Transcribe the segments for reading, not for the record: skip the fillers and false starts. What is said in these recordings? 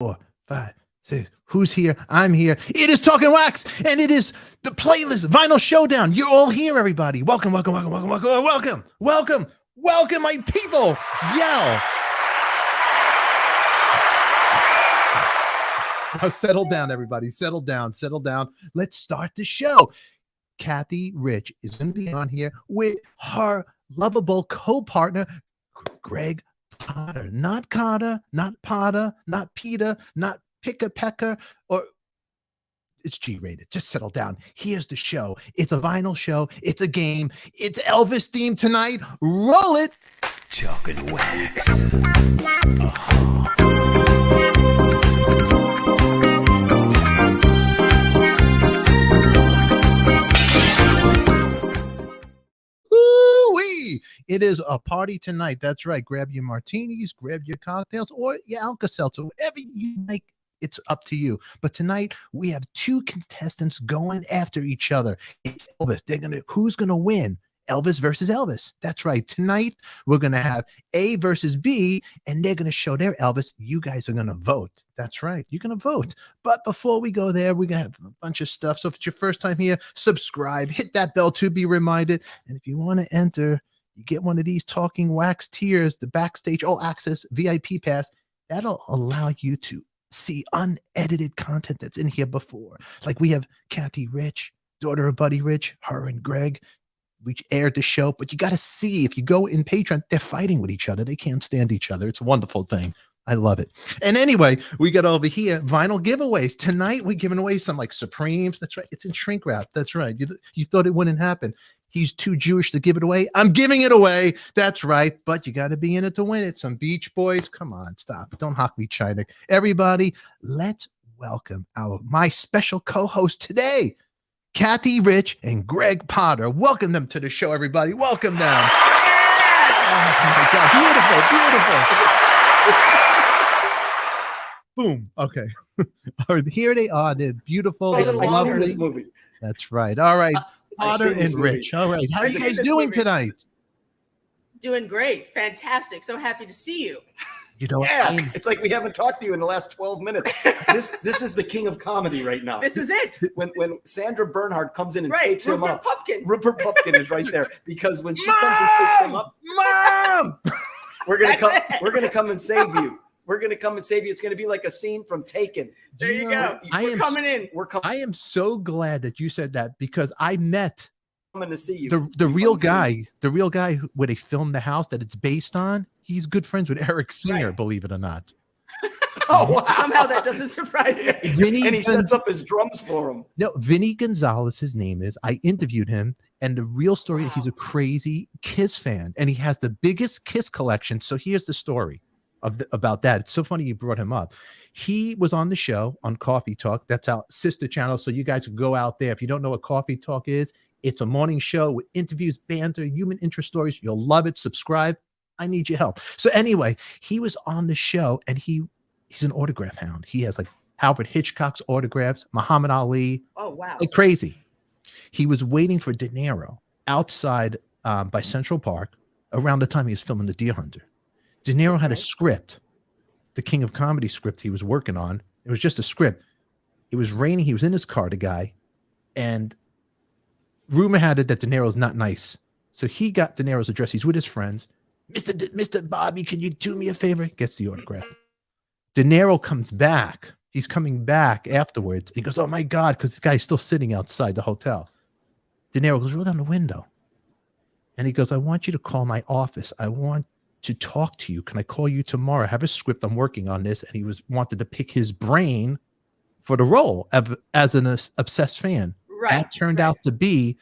4, 5, 6. Who's here? I'm here. It is Talking Wax, and it is the playlist Vinyl Showdown. You're all here, everybody. Welcome, welcome, welcome, welcome, welcome, welcome, welcome, welcome, my people. Yell. Now settle down, everybody. Settle down, settle down. Let's start the show. Cathy Rich is going to be on here with her lovable co-partner, Gregg Potter. Not Cotter, not Potter, not Peter, not Picker, or it's G-rated. Just settle down. Here's the show. It's a vinyl show. It's a game. It's Elvis themed tonight. Roll it. Talking Wax. Ooh-wee. It is a party tonight. That's right. Grab your martinis, grab your cocktails, or your Alka-Seltzer, whatever you like. It's up to you. But tonight we have two contestants going after each other. It's Elvis. Who's gonna win? Elvis versus Elvis. That's right. Tonight we're gonna have A versus B, and they're gonna show their Elvis. You guys are gonna vote. That's right. You're gonna vote. But before we go there, we're gonna have a bunch of stuff. So if it's your first time here, subscribe, hit that bell to be reminded. And if you want to enter, you get one of these Talking Wax tiers, the backstage all access VIP pass. That'll allow you to see unedited content that's in here before. Like we have Cathy Rich, daughter of Buddy Rich, her and Gregg. We aired the show, but you got to see, if you go in Patreon, they're fighting with each other. They can't stand each other. It's a wonderful thing. I love it. And anyway, we got over here vinyl giveaways. Tonight, we're giving away some like Supremes. That's right. It's in shrink wrap. That's right. You thought it wouldn't happen. He's too Jewish to give it away. I'm giving it away. That's right. But you got to be in it to win it. Some Beach Boys. Come on, stop. Don't hock me, China. Everybody, let's welcome my special co-host today, Cathy Rich and Gregg Potter. Welcome them to the show, everybody. Welcome them. Oh my God, beautiful, beautiful. Boom. Okay. All right, here they are. They're beautiful. They're lovely. This movie. That's right. All right. Potter and Rich. All right. How are you guys doing tonight? Doing great. Fantastic. So happy to see you. You know, it's like we haven't talked to you in the last 12 minutes. This is the king of comedy right now. This is it. When Sandra Bernhard comes in and takes him up, Pumpkin. Rupert Pupkin is right there, because when she comes and takes him up, Mom, we're gonna come and save you. We're gonna come and save you. It's gonna be like a scene from Taken. There you go. We're coming in. I am so glad that you said that, because I met coming to see you. The real guy where they filmed the house that it's based on. He's good friends with Eric Singer, believe it or not. Oh, wow. Somehow that doesn't surprise me. And he sets up his drums for him. No, Vinny Gonzalez, his name is. I interviewed him, and the real story, he's a crazy Kiss fan, and he has the biggest Kiss collection. So here's the story about that. It's so funny you brought him up. He was on the show on Coffee Talk. That's our sister channel, so you guys can go out there. If you don't know what Coffee Talk is, it's a morning show with interviews, banter, human interest stories. You'll love it. Subscribe. I need your help. So anyway, he was on the show, and he's an autograph hound. He has like Alfred Hitchcock's autographs, Muhammad Ali. Oh, wow. Like crazy. He was waiting for De Niro outside by Central Park around the time he was filming The Deer Hunter. De Niro had a script, the King of Comedy script he was working on. It was just a script. It was raining. He was in his car, the guy, and rumor had it that De Niro's not nice. So he got De Niro's address. He's with his friends. Mr. Bobby, can you do me a favor? Gets the autograph. De Niro comes back. He's coming back afterwards. He goes, oh my God, because the guy's still sitting outside the hotel. De Niro goes, roll down the window. And he goes, I want you to call my office. I want to talk to you. Can I call you tomorrow? I have a script. I'm working on this. And he wanted to pick his brain for the role as an obsessed fan. Right. That turned out to be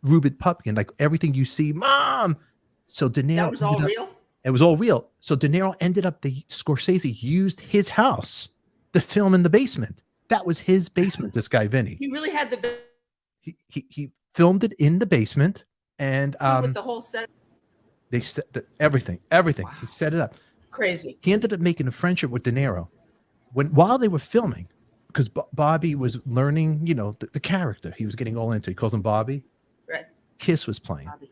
Rupert Pupkin, like everything you see, Mom. So De Niro, that was all real? It was all real. So De Niro ended up, Scorsese used his house to film in the basement. That was his basement, this guy, Vinny. He really had the... He filmed it in the basement, and with the whole set. They set everything. Wow. He set it up. Crazy. He ended up making a friendship with De Niro while they were filming, because Bobby was learning, the character. He was getting all into. He calls him Bobby. Right. Kiss was playing. Bobby.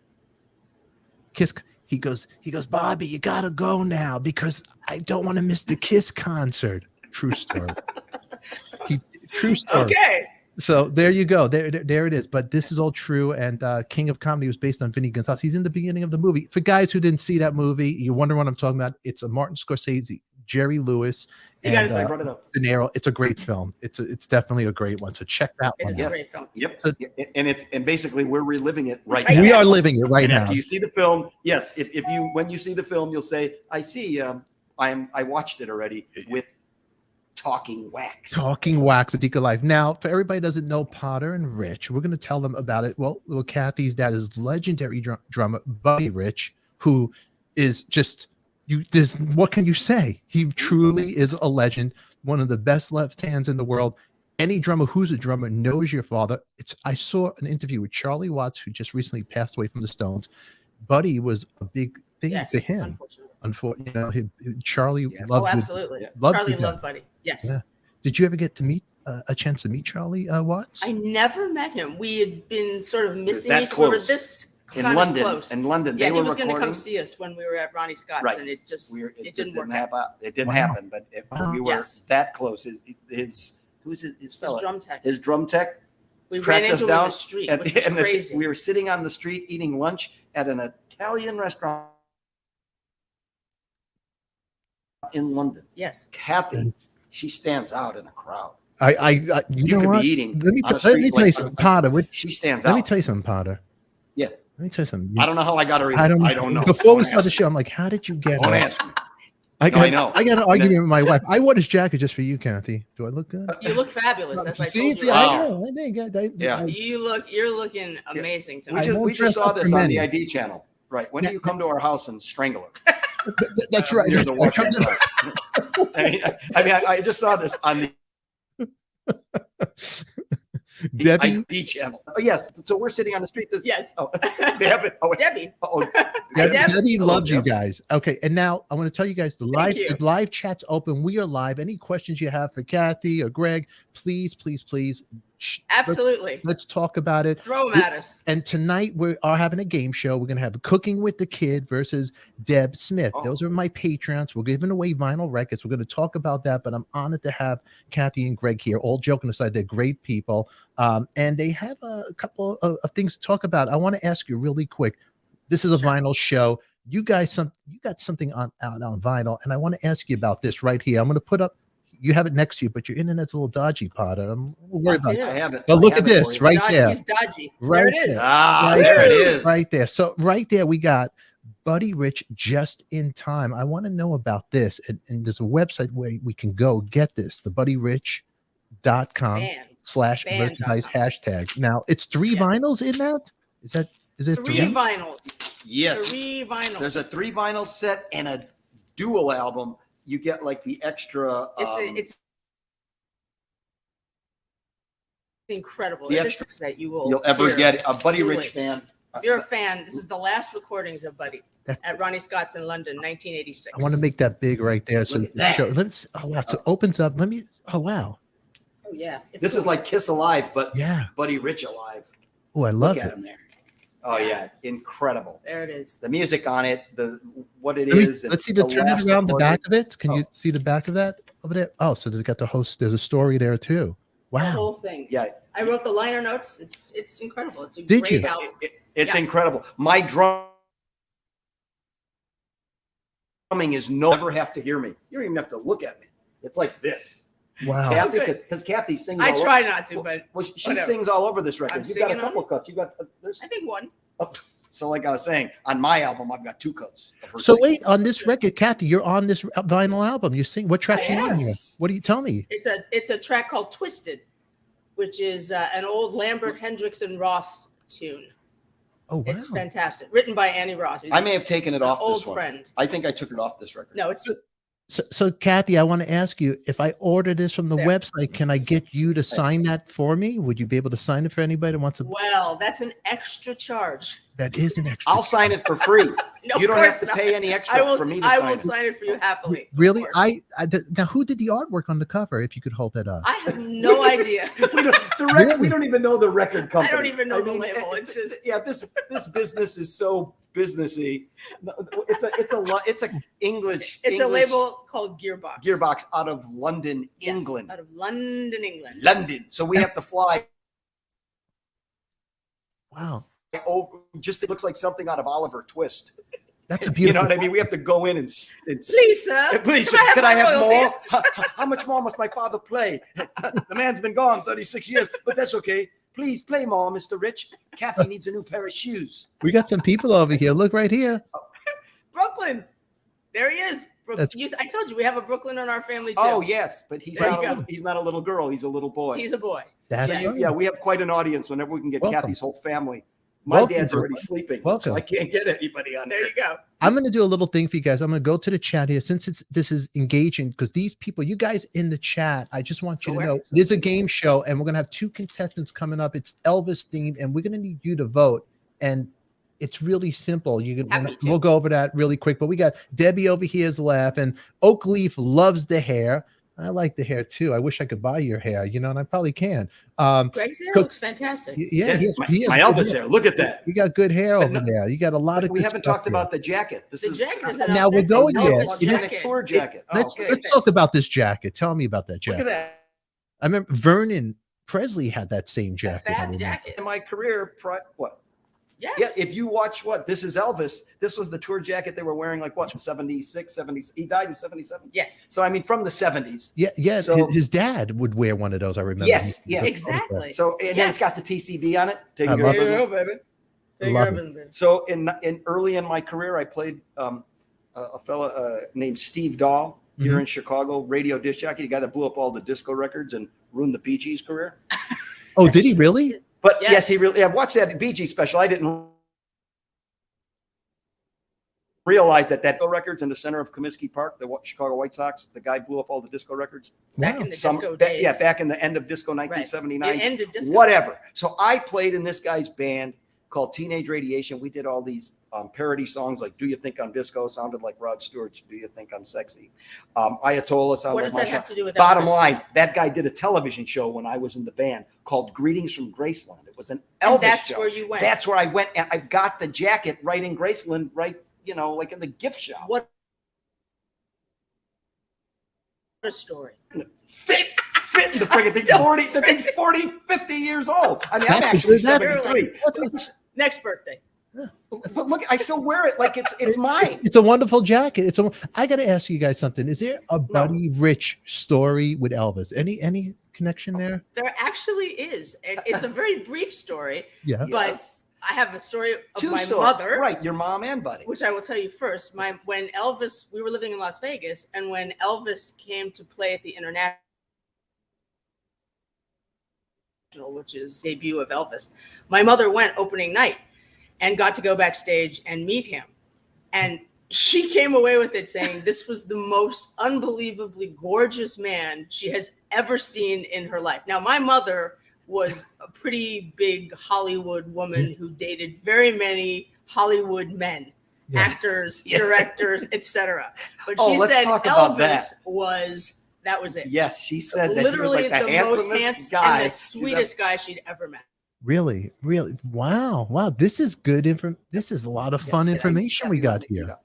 Kiss. He goes, Bobby, you gotta go now because I don't want to miss the Kiss concert. True story. True story. Okay. So there you go. There it is. But this is all true. And King of Comedy was based on Vinny Gonzalez. He's in the beginning of the movie. For guys who didn't see that movie, you wonder what I'm talking about. It's a Martin Scorsese, Jerry Lewis, You and gotta say, brought it up. De Niro. It's a great film. It's definitely a great one. So check that It one is out. a great film. Yep. And basically we're reliving it right Right now. We now. are living it right And now. after you see the film, yes, if you when you see the film, you'll say, I see, I watched it already with Talking Wax. Talking Wax, ADIKA Life. Now, for everybody who doesn't know Potter and Rich, we're going to tell them about it. Well, Cathy's dad is legendary drummer Buddy Rich, who is just what can you say? He truly is a legend, one of the best left hands in the world. Any drummer who's a drummer knows your father. I saw an interview with Charlie Watts, who just recently passed away from the Stones. Buddy was a big thing to him. Unfortunately, Charlie loved. Oh, absolutely. Charlie loved Buddy. Yes. Yeah. Did you ever get to meet a chance to meet Charlie Watts? I never met him. We had been sort of missing that each other. close. This In kind London. of close. In London. Yeah, They he were was going to come recording. see us when we were at Ronnie Scott's, Right. and it It didn't work happen. out. It didn't Wow. happen, but we were Yes. that close. Who's his His fella? drum tech. His drum tech. We ran tracked us into him in down, the street, and, which was and crazy. we were sitting on the street eating lunch at an Italian restaurant in London. Yes. Kathy, she stands out in a crowd. You know could what? be eating Let me on the tell you street, something, Potter. She stands Let out. me tell you something, Potter. Yeah. Let me tell you something. I don't know how I got her. I don't know. Before we Don't started the ask show, I'm like, how did you get me. Don't her? ask me. I know. got an argument with my wife. I wore this jacket just for you, Kathy. Do I look good? You look fabulous. That's what I See, told see, you. I Wow. know. Yeah. You're looking amazing We tonight. just, won't we just dress saw up for this on the many. ID channel. Right. When do you come to our house and strangle her? That's right. Near the washer. I just saw this on the Debbie, ID channel. Oh, yes. So we're sitting on the street. Yes. Oh, they have it. Oh, Debbie. oh, Debbie loves you Debbie. guys. Okay, and now I want to tell you guys the you. live chat's open. We are live. Any questions you have for Cathy or Gregg, please, Absolutely. let's talk about it. Throw them at us. And tonight we are having a game show. We're going to have Cooking with the Kid versus Deb Smith. Oh. Those are my Patreons. We're giving away vinyl records. We're going to talk about that, but I'm honored to have Cathy and Gregg here. All joking aside, they're great people. And they have a couple of things to talk about. I want to ask you really quick. This is a vinyl show. You guys, you got something on vinyl, and I want to ask you about this right here. I'm going to put up. You have it next to you, but your internet's a little dodgy, Potter. I'm worried about Yeah. I have it. But look I have at it this for you. right there. He's dodgy. Right There it is. there. Ah, Right there it is. Right there. So right there, we got Buddy Rich just in time. I want to know about this. And there's a website where we can go get this, the buddyrich.com Man. /merchandise hashtag. Now it's 3 Yeah. vinyls in that? Is it Three three? vinyls. Yes. 3 vinyls. There's a 3 vinyl set and a dual album. You get like the extra. It's incredible. The It extra is that you will you'll ever hear. get a Buddy Truly. Rich fan. If you're a fan, this is the last recordings of Buddy That's- at Ronnie Scott's in London, 1986. I want to make that big right there. So Look at that. show, let's. Oh wow! So it opens up. Let me. Oh wow! Oh yeah. It's This is cool. like Kiss Alive, but Yeah. Buddy Rich Alive. Oh, I love Look it. at him there. Oh yeah, incredible. There it is. The music on it, what it Let me- is. and let's see the turn last it around the recording. back of it. Can you Oh. see the back of that over there? Oh, so there's got the host. There's a story there too. The Wow. whole thing. Yeah, I wrote the liner notes. It's incredible. It's a Did great you? album. it's Yeah. incredible. My drumming is never have to hear me. You don't even have to look at me. It's like this. Wow. Kathy, good. because Kathy sings. I all try not to, but Well, she whatever. sings all over this record. I'm You've got a singing on couple it. cuts. You got there's I think one. so like I was saying on my album, I've got 2 cuts. Of her So singing. wait, on this record, Cathy, you're on this vinyl album. You sing. What track you on here? Yes. What do you tell me? It's a track called Twisted, which is an old Lambert, Hendricks, and Ross tune. Oh wow. It's fantastic. Written by Annie Ross. I may have taken it an off old this one. friend. I think I took it off this record. No, it's So Cathy, I want to ask you, if I order this from the There. website, can I get you to sign that for me? Would you be able to sign it for anybody that wants to? well, that's an extra charge. That is an extra. I'll sign it for free. No, You don't of have course to not. pay any I extra will. for me to I sign will it. sign it for you happily. of Really? course. Now who did the artwork on the cover? If you could hold that up. I have no idea. We don't even know the record company. I don't even know the label. It's just this business is so businessy. It's a English. It's a label called Gearbox. Gearbox out of London, Yes, England. out of London, England. London. So we have to fly Wow, over. Just it looks like something out of Oliver Twist. that's a You beautiful. know what I mean? We have to go in and Please, sir. please, Can I have more? royalties? How much more must my father play? The man's been gone 36 years, but that's okay. Please play more, Mr. Rich. Cathy needs a new pair of shoes. We got some people over here. Look right here. Brooklyn. There he is. That's- I told you we have a Brooklyn in our family too. Oh yes, but he's There not. you go. He's not a little girl. He's a little boy. He's a boy. That's Yes. right. Yeah, we have quite an audience whenever we can get Welcome. Cathy's whole family. My Welcome, dad's already Brooklyn. sleeping, Welcome. so I can't get anybody on There there. you go. I'm going to do a little thing for you guys. I'm going to go to the chat here since this is engaging because these people, you guys in the chat, I just want you to know there's a game show and we're going to have 2 contestants coming up. It's Elvis themed and we're going to need you to vote. And it's really simple. We'll go over that really quick. But we got Debbie over here is laughing. Oak Leaf loves the hair. I like the hair too. I wish I could buy your hair, and I probably can. Gregg's hair looks fantastic. Yeah, my Elvis hair. Look at that. You got good hair over there. You got a lot of. We haven't talked about the jacket. The jacket is an now we're going Elvis there. jacket. Tour jacket. Let's Okay. talk about this jacket. Tell me about that jacket. Look at that. I remember Vernon Presley had that same jacket. I Fab remember. jacket. In my career, what? Yes. Yeah, if you watch This Is Elvis, this was the tour jacket they were wearing like what, in 76, 70. He died in 77. Yes. So I mean from the 70s. Yeah. So- his dad would wear one of those. I remember. Yes, He- yes. Exactly. So and then it's got the TCB on it. Take I care love of it. business. baby. Take Love care of it. business. So in early in my career, I played a fella named Steve Dahl here in Chicago, radio disc jockey, the guy that blew up all the disco records and ruined the Bee Gees career. Oh, did he really? But Yes. yes, he really. I watched that Bee Gees special. I didn't realize that records in the center of Comiskey Park, the Chicago White Sox, the guy blew up all the disco records. Back in the disco days. Yeah, back in the end of disco, 1979. It ended disco. Whatever. So I played in this guy's band called Teenage Radiation. We did all these parody songs like "Do You Think I'm Disco?" sounded like Rod Stewart's "Do You Think I'm Sexy?" Ayatollah sounded What like does that my have to do with Bottom Elvis? line, that guy did a television show when I was in the band called Greetings from Graceland. It was an Elvis And that's show. where you went. That's where I went, and I've got the jacket right in Graceland, right, like in the gift shop. What a story. Fit the friggin' thing's 40, the thing's 40, 50 years old. I mean, I'm actually 73. Next birthday. But look, I still wear it like it's mine. It's a wonderful jacket. I got to ask you guys something. Is there a Buddy Rich story with Elvis? Any connection there? There actually is. It's a very brief story. Yeah. But Yes. I have a story of Two my stories. mother. Right, your mom and Buddy. Which I will tell you first. When Elvis, we were living in Las Vegas, and when Elvis came to play at the International, which is debut of Elvis, my mother went opening night and got to go backstage and meet him. And she came away with it saying this was the most unbelievably gorgeous man she has ever seen in her life. Now, my mother was a pretty big Hollywood woman who dated very many Hollywood men, actors, directors, etc. But she let's said talk about Elvis that was it. Yes, she said that Literally he was like the most handsomest handsome guy. and the sweetest guy she'd ever met. Really? Wow. This is good This is a lot of fun information we got here.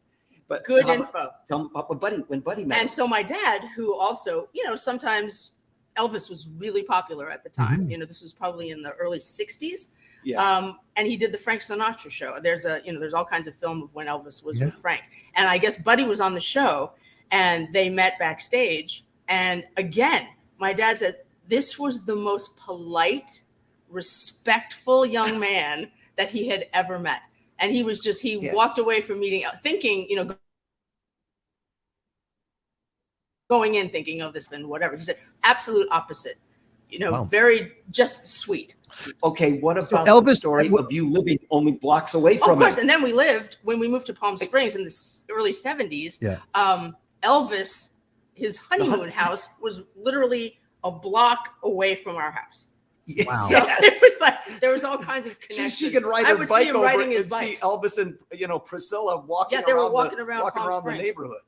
But Good info. Tell me about when Buddy met. And so my dad, who also, sometimes Elvis was really popular at the time. Mhm. This was probably in the early 60s. Yeah. And he did the Frank Sinatra show. There's all kinds of film of when Elvis was with Frank. And I guess Buddy was on the show and they met backstage. And again, my dad said, this was the most polite, respectful young man that he had ever met. And he was walked away from meeting, thinking, going in thinking of this and whatever. He said, absolute opposite, Wow. very just sweet. Okay, what about Elvis- the story of you living only blocks away from Of course. him? And then when we moved to Palm Springs in the early 70s, Yeah. Elvis, his honeymoon house was literally a block away from our house. Wow. So it was like there was all kinds of connections. She could ride I her would bike see him over riding and his see bike. Elvis and Priscilla walking. Yeah, they were around walking around Palm the Springs. neighborhood.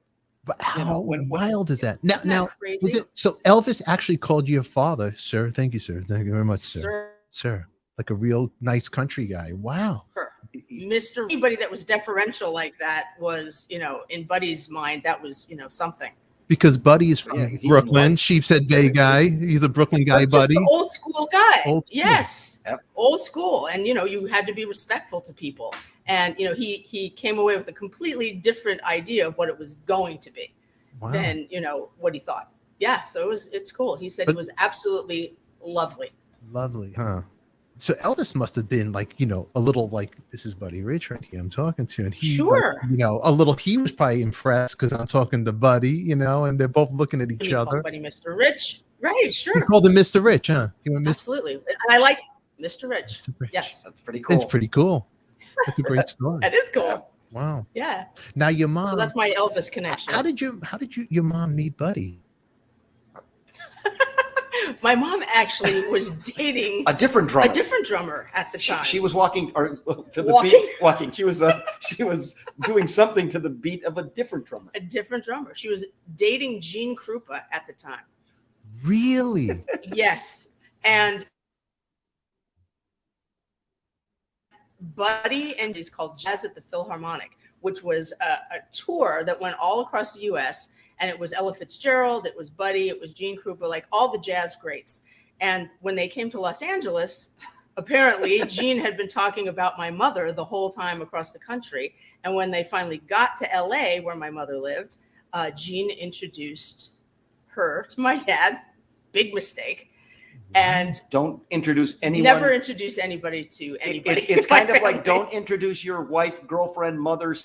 But how when wild is that? Now, Isn't that now crazy? was it so? Elvis actually called you a father, sir. Thank you, sir. Thank you very much, sir. Sir, like a real nice country guy. Wow. Mr. Anybody that was deferential like that was, in Buddy's mind, that was, something. Because Buddy is from Brooklyn, like- Sheepshead Bay guy. He's a Brooklyn guy, But just Buddy. the old school guy. Old school. Yes. Yep. Old school. And, you had to be respectful to people. And, he came away with a completely different idea of what it was going to be Wow. than, what he thought. Yeah. So it's cool. He said it was absolutely lovely. Lovely, huh? So Elvis must have been like, a little like, this is Buddy Rich right here I'm talking to. And he, Sure. he was probably impressed because I'm talking to Buddy, and they're both looking at each He other. called Buddy Mr. Rich. Right. He Sure. called him Mr. Rich, huh? He went, Absolutely. And I like Mr. Rich. Mr. Rich. Yes. That's pretty cool. It's pretty cool. That's a great story. That is cool. Wow. Yeah. Now your mom. So that's my Elvis connection. How did your mom meet Buddy? My mom actually was dating a different drummer at the time. She was walking or to the Walking? beat. Walking. She was doing something to the beat of a different drummer. A different drummer. She was dating Gene Krupa at the time. Really? Yes. And Buddy and he's called Jazz at the Philharmonic, which was a tour that went all across the U.S. And it was Ella Fitzgerald, it was Buddy, it was Gene Krupa, like all the jazz greats. And when they came to Los Angeles, apparently Gene had been talking about my mother the whole time across the country. And when they finally got to L.A., where my mother lived, Gene introduced her to my dad. Big mistake. And don't introduce anyone. Never introduce anybody to anybody. It's kind of like don't introduce your wife, girlfriend, mother,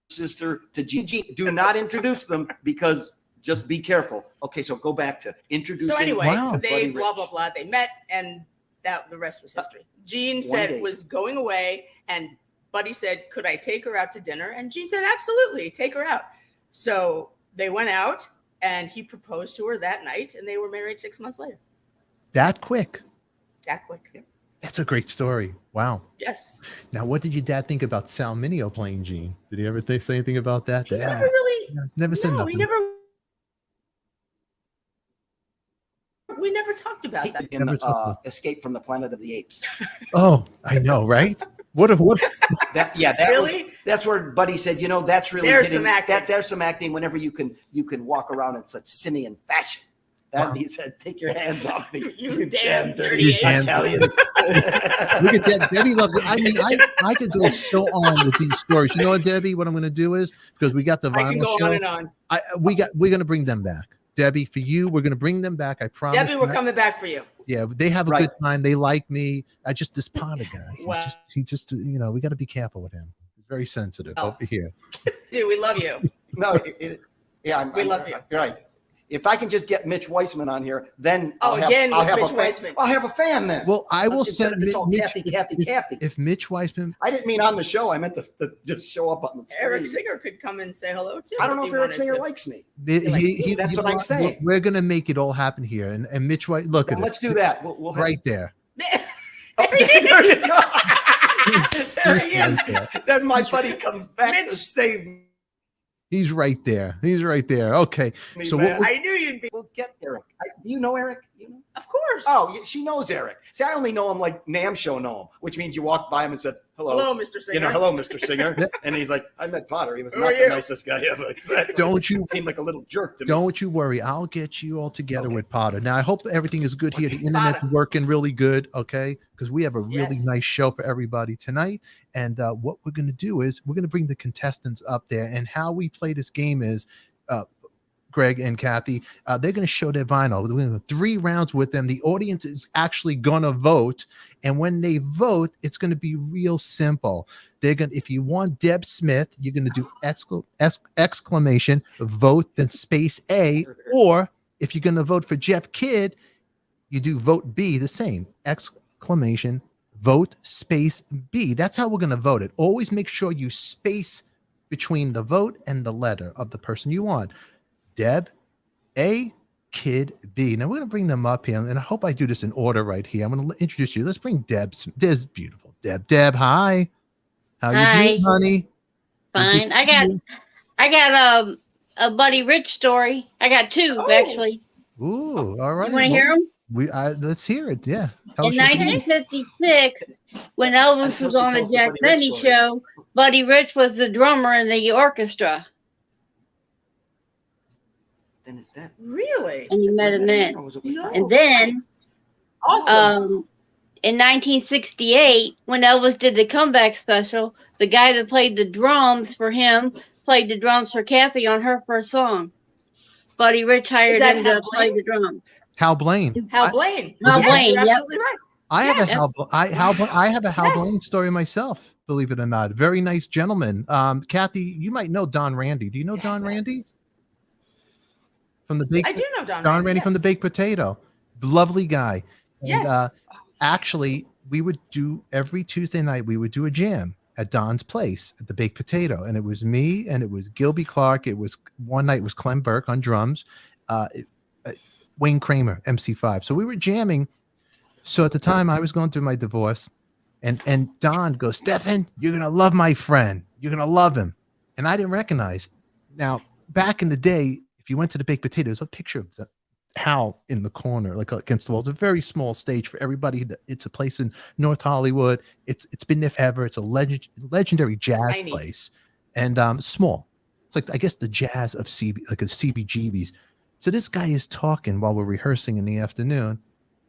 sister to Gene. Do not introduce them because just be careful. Okay, so go back to introducing. So anyway, Wow. they Buddy blah Rich. blah blah. They met, and the rest was history. Gene said day. was going away, and Buddy said, "Could I take her out to dinner?" And Gene said, "Absolutely, take her out." So they went out, and he proposed to her that night, and they were married 6 months later. That quick? That quick. Yep. That's a great story. Wow. Yes. Now, what did your dad think about Sal Mineo playing Gene? Did he ever say anything about that? He never really. Never said No, nothing. he never. We never talked about that. in Never talked Escape from the Planet of the Apes. Oh, I know, right? What? That Really? that's where Buddy said, that's really There's some acting. There's some acting whenever you can walk around in such simian fashion. That Wow. he said, take your hands off me, You damn dirty ape. Italian. Look at that. Debbie loves it. I mean, I could go so on with these stories. You know what, Debbie? What I'm going to do is because we got the I can vinyl go show. on and on. We're going to bring them back. Debbie, for you, we're going to bring them back. I promise. Debbie, we're coming back for you. Yeah, they have a Right. good time. They like me. I just this Potter guy. Wow. He just we got to be careful with him. He's very sensitive Oh. over here. Dude, we love you. No, We love you. You're right. If I can just get Mitch Weissman on here, then Oh, again with Mitch a fan. Weissman. I'll have a fan then. Well, I will Instead send of it's all Mitch. Kathy. If Mitch Weissman, I didn't mean on the show. I meant to just show up on the screen. Eric Singer could come and say hello too. I don't know if he Eric wanted Singer to. likes me. that's what I'm saying. We're going to make it all happen here. And Mitch Weiss, look Well, at let's it. do that. We'll have, Right there. Oh, there you go. There he Right is. there. Then my buddy comes back Mitch. to save He's right there. He's right there. Okay. me. So man. what I knew you'd be. We'll get Eric. Do you know Eric? You know? Of course. Oh, she knows Eric. See, I only know him like Nam Show know him, which means you walked by him and said, hello, Mr. Singer. hello, Mr. Singer. And he's like, I met Potter. He was Who not are the you? nicest guy ever. Exactly. Don't you Seemed like a little jerk to me. Don't you worry. I'll get you all together Okay. with Potter. Now, I hope everything is good here. The Okay. internet's Potter. working really good, okay? Because we have a really Yes. nice show for everybody tonight. And what we're going to do is we're going to bring the contestants up there. And how we play this game is Gregg and Cathy, they're going to show their vinyl. We're going to 3 rounds with them. The audience is actually going to vote. And when they vote, it's going to be real simple. They're going to, if you want Deb Smith, you're going to do exclamation, vote, then space A. Or if you're going to vote for Jeff Kidd, you do vote B, the same, exclamation, vote, space B. That's how we're going to vote it. Always make sure you space between the vote and the letter of the person you want. Deb, A, Kid B. Now we're going to bring them up here, and I hope I do this in order right here. I'm going to introduce you. Let's bring Deb. There's beautiful Deb. Deb, hi. How you doing, honey? Fine. I got a Buddy Rich story. I got two actually. Ooh, all right. You want to hear them? Let's hear it. Yeah. Tell In us your- 1956, when Elvis was on the Jack Benny show, Buddy Rich was the drummer in the orchestra, Then is that Really? and he met him in. No. And then, Awesome. in 1968, when Elvis did the comeback special, the guy that played the drums for him played the drums for Cathy on her first song. Buddy Rich hired that him Hal to play Blaine? the drums. Hal Blaine. Hal Blaine. Hal Yes, Blaine, you're yep. absolutely right. I have Yes. I have a Hal Yes. Blaine story myself, believe it or not. Very nice gentleman. Cathy, you might know Don Randy. Do you know Don Randy? From the I do know Don Randy from the Baked Potato. Lovely guy. And, Yes. actually, we would do every Tuesday night, we would do a jam at Don's place at the Baked Potato. And it was me and it was Gilby Clark. It was one night it was Clem Burke on drums. Wayne Kramer, MC5. So we were jamming. So at the time I was going through my divorce, and Don goes, Stefan, you're going to love my friend. You're going to love him. And I didn't recognize. Now, back in the day, if you went to the Baked Potato, there's a picture of Hal in the corner, like against the wall. It's a very small stage for everybody. It's a place in North Hollywood. It's been there forever. It's a legendary jazz place, and small. It's like, I guess, the jazz of like a CBGB's. So this guy is talking while we're rehearsing in the afternoon.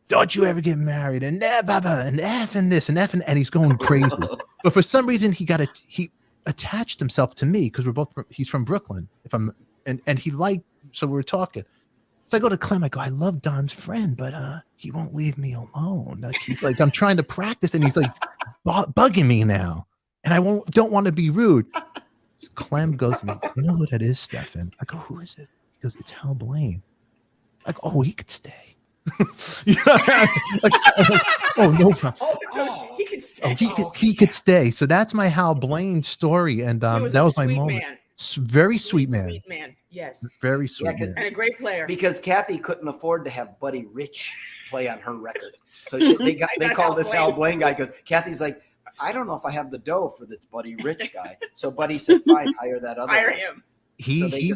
Don't you ever get married, and F and this and F and he's going crazy. But for some reason he attached himself to me because he's from Brooklyn. And he liked, so we were talking. So I go to Clem, I go, I love Don's friend, but he won't leave me alone. Like, he's like, I'm trying to practice, and he's like bugging me now. And I don't want to be rude. Clem goes to me, you know who that is, Stefan? I go, who is it? He goes, it's Hal Blaine. I go, oh, he could stay. Oh, no problem. He could stay. He could stay. So that's my Hal Blaine story. And that was my moment. Man. Very sweet man. Sweet man. Yes. Very sweet man. And a great player. Because Cathy couldn't afford to have Buddy Rich play on her record. So they called this Hal Blaine guy because Cathy's like, I don't know if I have the dough for this Buddy Rich guy. So Buddy said, fine, hire that other Hire one. him. He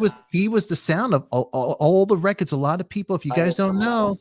was the sound of all the records. A lot of people, if you guys don't know,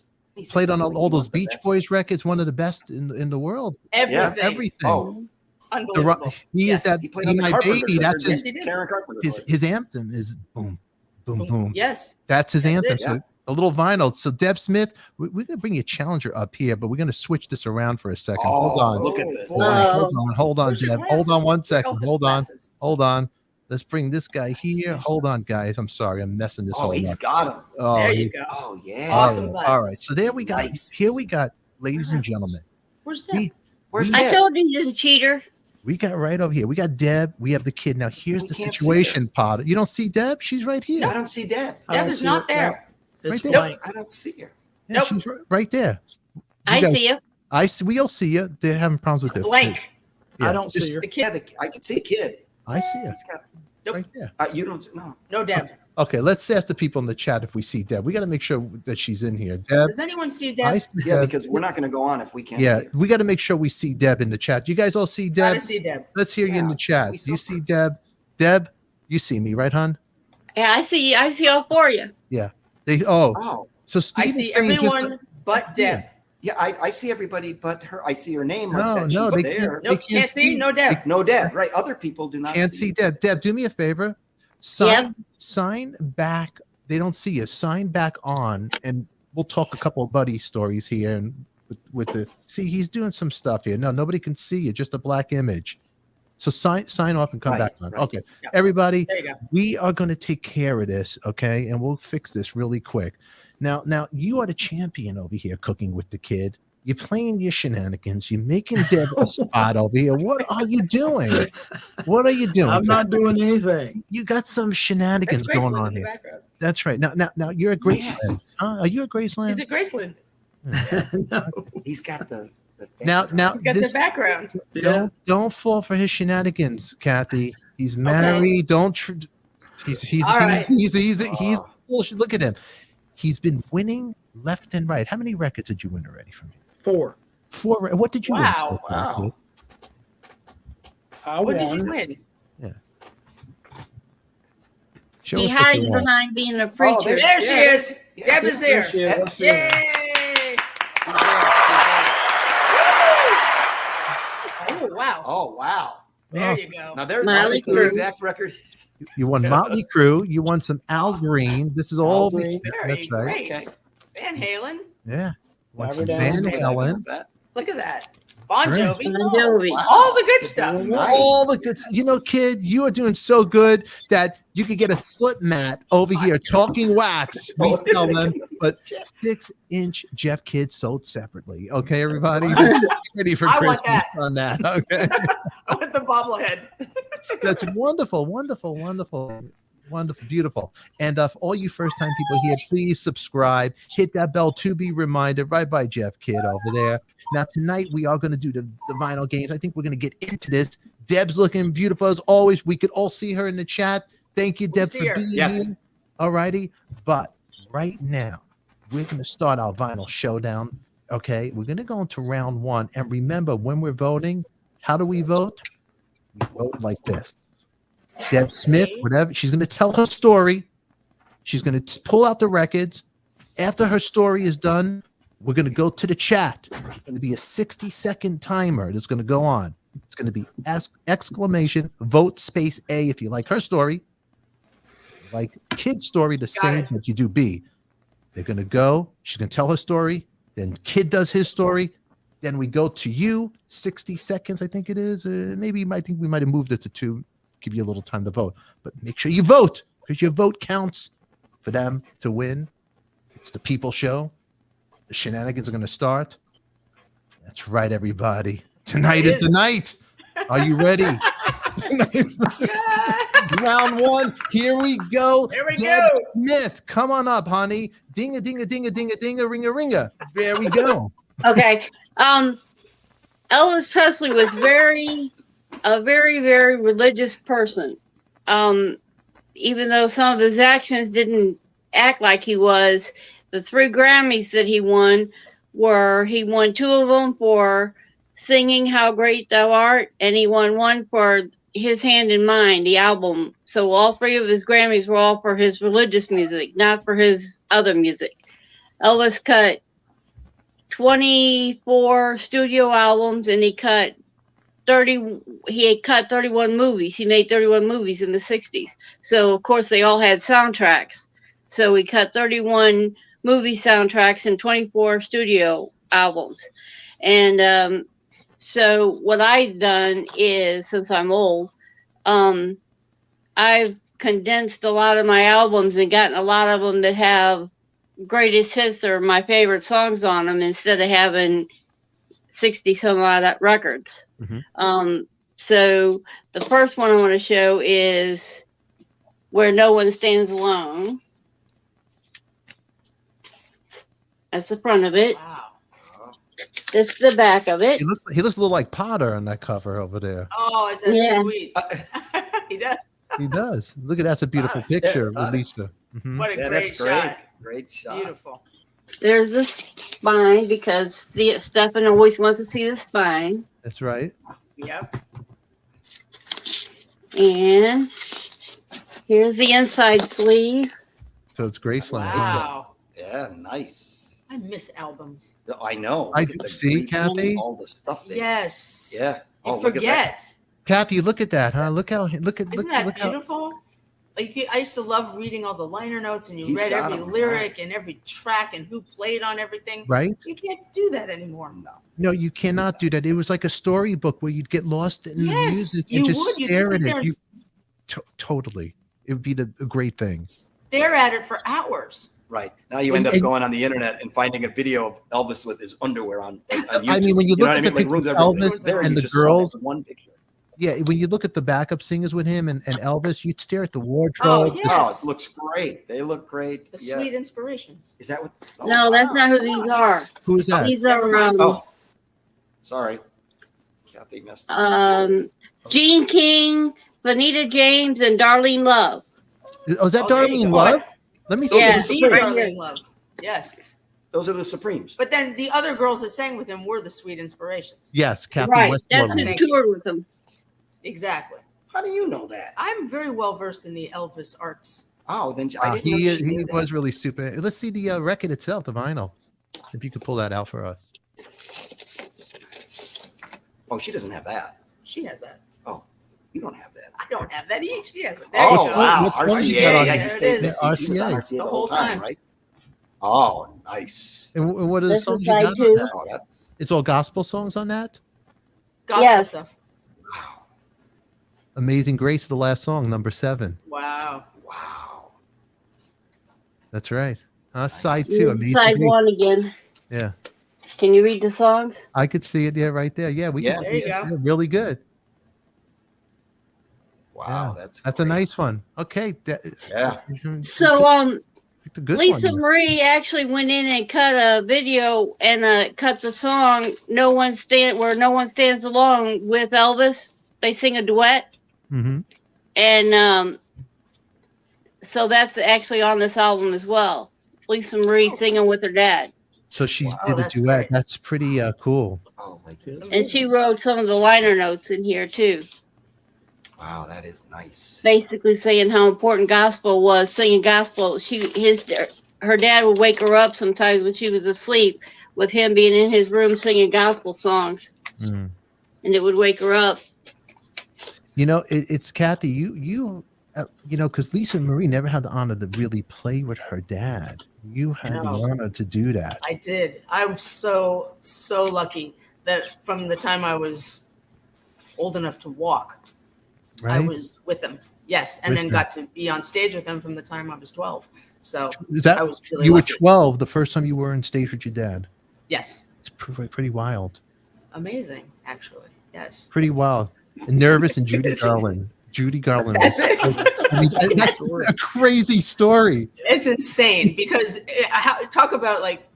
played on all those Beach Boys records. One of the best in the world. Everything. Oh, unbelievable. He is that. He played on the My Carpenter baby. That's record. his. Karen Carpenter. His anthem is boom, boom, boom. Yes. That's his anthem. It, So a little vinyl. So Deb Smith, we're going to bring you a challenger up here, but we're going to switch this around for a second. Hold on. Look at this. Hold on, Deb. Hold on one second. Elvis Hold on. Let's bring this guy here. Hold on, guys. I'm sorry. I'm messing this all he's up. got him. Oh, there you go. Oh, yeah. Awesome all right. So there we got. Nice. Here we got, ladies and gentlemen. Where's Deb? Where's I Deb? told you he's a cheater. We got right over here. We got Deb. We have the kid. Now here's the can't see situation, Potter. You don't see Deb? She's right here. I don't see Deb. Deb is not there. Right there. Nope. I don't see her. Yeah, Nope. she's right there. I guys- see you. I see. We all see you. They're having problems with this. Blank. Yeah, I don't see her. The Yeah, kid. I can see a kid. I see her It's got, Nope. right there. you don't. No. No Deb. Okay, let's ask the people in the chat if we see Deb. We got to make sure that she's in here. Deb. Does anyone see I Deb? see Yeah, Deb. because we're not going to go on if we can't. Yeah, see her. we got to make sure we see Deb in the chat. You guys all see Deb? Gotta see Deb. Let's hear you in Yeah, the chat. we Do you saw see Deb? Deb, you see me, right, hon? Yeah, I see you. I see all four of you. Oh, So I Steve see everyone but Deb. yeah. I see everybody but her. I see her name. Like No, that. no, She's they there. Nope, can't can't see. see. No Deb. No Deb. Right. Other people do not Can't see Deb. Deb, do me a favor. Sign back. They don't see you. Sign back on, and we'll talk a couple of buddy stories here. And with the he's doing some stuff here. No, nobody can see you. Just a black image. So sign off and come back on. Right. Okay, Yeah. everybody. There you go. We are going to take care of this, okay? And we'll fix this really quick. Now, you are the champion over here, cooking with the kid. You're playing your shenanigans. You're making Deb a spot over here. What are you doing? What are you doing? I'm not doing anything. You got some There's shenanigans going Graceland on in the here. background. That's right. Now you're a Graceland. Yes. Huh? Are you a Graceland? He's a Graceland. He's got the Now, He's got the this background. Yeah. don't fall for his shenanigans, Cathy. He's married. Don't. He's All right. bullshit. Look at him. He's been winning left and right. How many records did you win already from him? 4. 4. What did you win? Wow. So far, kid? I What did you won. win? Show He us what hides you won. behind being a preacher. Oh, There she is. Deb is there. There she is. Let's see. Yay! She's there. Oh, wow. Oh, wow. There you go. Now there's Motley the Crue. exact record. You won Motley Crue. You won some Al Green. This is all. Al Green. Very That's right. great. Okay. Van Halen. Yeah. Won some Never Van down. Halen. Look at that. Bon Great. Jovi. Bon Jovi. Wow. All the good stuff. Nice. All the good. You know, kid, you are doing so good that you could get a slip mat over here. Talking Wax. We sell them, but 6-inch Jeff Kidd sold separately. Okay, everybody. Ready for I want Christmas that. on that. Okay. I want the bobblehead. That's wonderful, wonderful, wonderful, wonderful, beautiful. And for all you first-time people here, please subscribe. Hit that bell to be reminded. Right by Jeff Kidd over there. Now, tonight we are going to do the vinyl games. I think we're going to get into this. Deb's looking beautiful as always. We could all see her in the chat. Thank you, Deb, see for her. being Yes. here. All righty. But right now, we're going to start our vinyl showdown. Okay. We're going to go into round 1. And remember, when we're voting, how do we vote? We vote like this. Deb Smith, whatever, she's going to tell her story. She's going to pull out the records. After her story is done, we're going to go to the chat. It's going to be a 60-second timer that's going to go on. It's going to be exclamation, vote space A if you like her story. Like Kid's story, the same that you do B. They're going to go. She's going to tell her story. Then Kid does his story. Then we go to you. 60 seconds, I think it is. I think we might have moved it to 2. Give you a little time to vote. But make sure you vote because your vote counts for them to win. It's the people show. The shenanigans are going to start. That's right, everybody. Tonight is the night. Are you ready? Round 1. Here we go. Here we Deb go. Smith, come on up, honey. Ding a ding a ding a ding a ding a ring a ringer. There we go. Okay. Elvis Presley was a very, very religious person. Even though some of his actions didn't act like he was, the 3 Grammys that he won he won 2 of them for singing How Great Thou Art, and he won 1 for His Hand in Mine, the album. So all 3 of his Grammys were all for his religious music, not for his other music. Elvis cut 24 studio albums, and he cut 31 movies. He made 31 movies in the 60s. So of course they all had soundtracks. So he cut 31 movie soundtracks and 24 studio albums. And so what I've done is, since I'm old, I've condensed a lot of my albums and gotten a lot of them that have greatest hits or my favorite songs on them instead of having 60 some odd records. Mm-hmm. So the first one I want to show is Where No One Stands Alone. That's the front of it. Wow. This is the back of it. He looks a little like Potter on that cover over there. Oh, is that Yeah. sweet? He does. He does. Look at that's a beautiful picture of Lisa. Mhm. What a Yeah, great that's great. shot. Great shot. Beautiful. There's the spine because Stefan always wants to see the spine. That's right. Yep. And here's the inside sleeve. So it's Graceland. Wow. Yeah, nice. I miss albums. I know. I Look at the see, green, Cathy. all the stuff there. Yes. Yeah. You Oh, look at that. forget. Kathy, look at that, huh? Look Isn't that look how beautiful? I used to love reading all the liner notes, and you He's read got every 'em, lyric and every track and who played on everything. right? You can't do that anymore. No. No, you cannot do that. It was like a storybook where you'd get lost in the Yes, music you and just would. You'd stare sit at there it. and Totally. It would be a great thing. stare at it for hours. Right. Now you end up And- going on the internet and finding a video of Elvis with his underwear on YouTube. I mean, when you know look what at I the mean? Like, picture ruins of everything. Elvis It's there, and you the just saw that girls- one picture. Yeah, when you look at the backup singers with him and Elvis, you'd stare at the Oh, wardrobe. yeah. Oh, Yes. it looks great. They look great. The Yeah. sweet inspirations. Is that what? Oh, No, that's not who these are. Who is that? These are Oh, sorry. Kathy messed up. Gene King, Vanita James, and Darlene Love. Oh, is that Oh, there you Darlene go. Love? Let me see. Yeah. See, right Darling here. Love. Yes. Those are the Supremes. But then the other girls that sang with him were the Sweet Inspirations. Yes, Cathy Right. Westmore. That's who toured with him. Exactly. How do you know that? I'm very well versed in the Elvis arts. Oh, then I didn't know He she knew that. was really super. Let's see the record itself, the vinyl. If you could pull that out for us. Oh, she doesn't have that. She has that. Oh, you don't have that. I don't have that each. She has it. There Oh, you go. wow. What's wrong with RCA. that on Yeah, here? he stayed. There it He was on RCA. RCA the whole time, right? Oh, nice. And what are the This songs is you got side on two. that? Oh, that's It's all gospel songs on that. Gospel Yes. stuff. wow. Amazing Grace, the last song, number 7. Wow. Wow. That's right. Nice. Side 2, Amazing Side Grace. 1 again. Yeah, Can you read the songs? I could see it. Yeah, right there. Yeah, we. Yeah. Can, There you go. yeah, really good. Wow, Yeah. that's a great. nice one. Okay. Yeah. So, picked a good Lisa one. Marie actually went in and cut a video and cut the song where no one stands alone with Elvis. They sing a duet. Mm-hmm. And so that's actually on this album as well. Lisa Marie singing with her dad. So she Wow, did a that's duet. great. That's pretty cool. Oh my It's goodness. And she wrote some of the liner notes in here too. Wow, that is nice. Basically saying how important gospel was, singing gospel. Her dad would wake her up sometimes when she was asleep with him being in his room singing gospel songs. Mm. And it would wake her up. You know, it's Cathy. You know, because Lisa Marie never had the honor to really play with her dad. You had the No. honor to do that. I did. I'm so lucky that from the time I was old enough to walk, Right? I was with him. Yes, and With then him. got to be on stage with him from the time I was 12. So Is that I was really you were lucky. 12 the first time you were on stage with your dad? Yes, It's pretty wild. amazing, actually. Yes. Pretty wild. And nervous and Judy It's- Garland. Judy Garland. That's was- it. I mean, that's a crazy story. It's insane because talk about like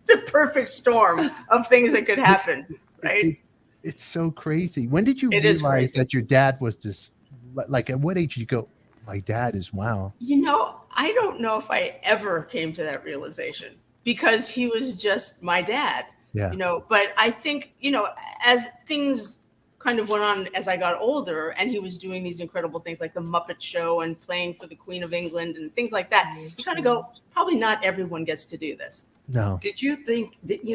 the perfect storm of things that could happen, right? It's so crazy. When did you It is realize crazy. that your dad was this? Like, at what age did you go, my dad is wow? You know, I don't know if I ever came to that realization because he was just my dad, Yeah. you know, but I think, you know, as things kind of went on as I got older and he was doing these incredible things like the Muppet Show and playing for the Queen of England and things like that, you kind of go, probably not everyone gets to do this. No. Didn't you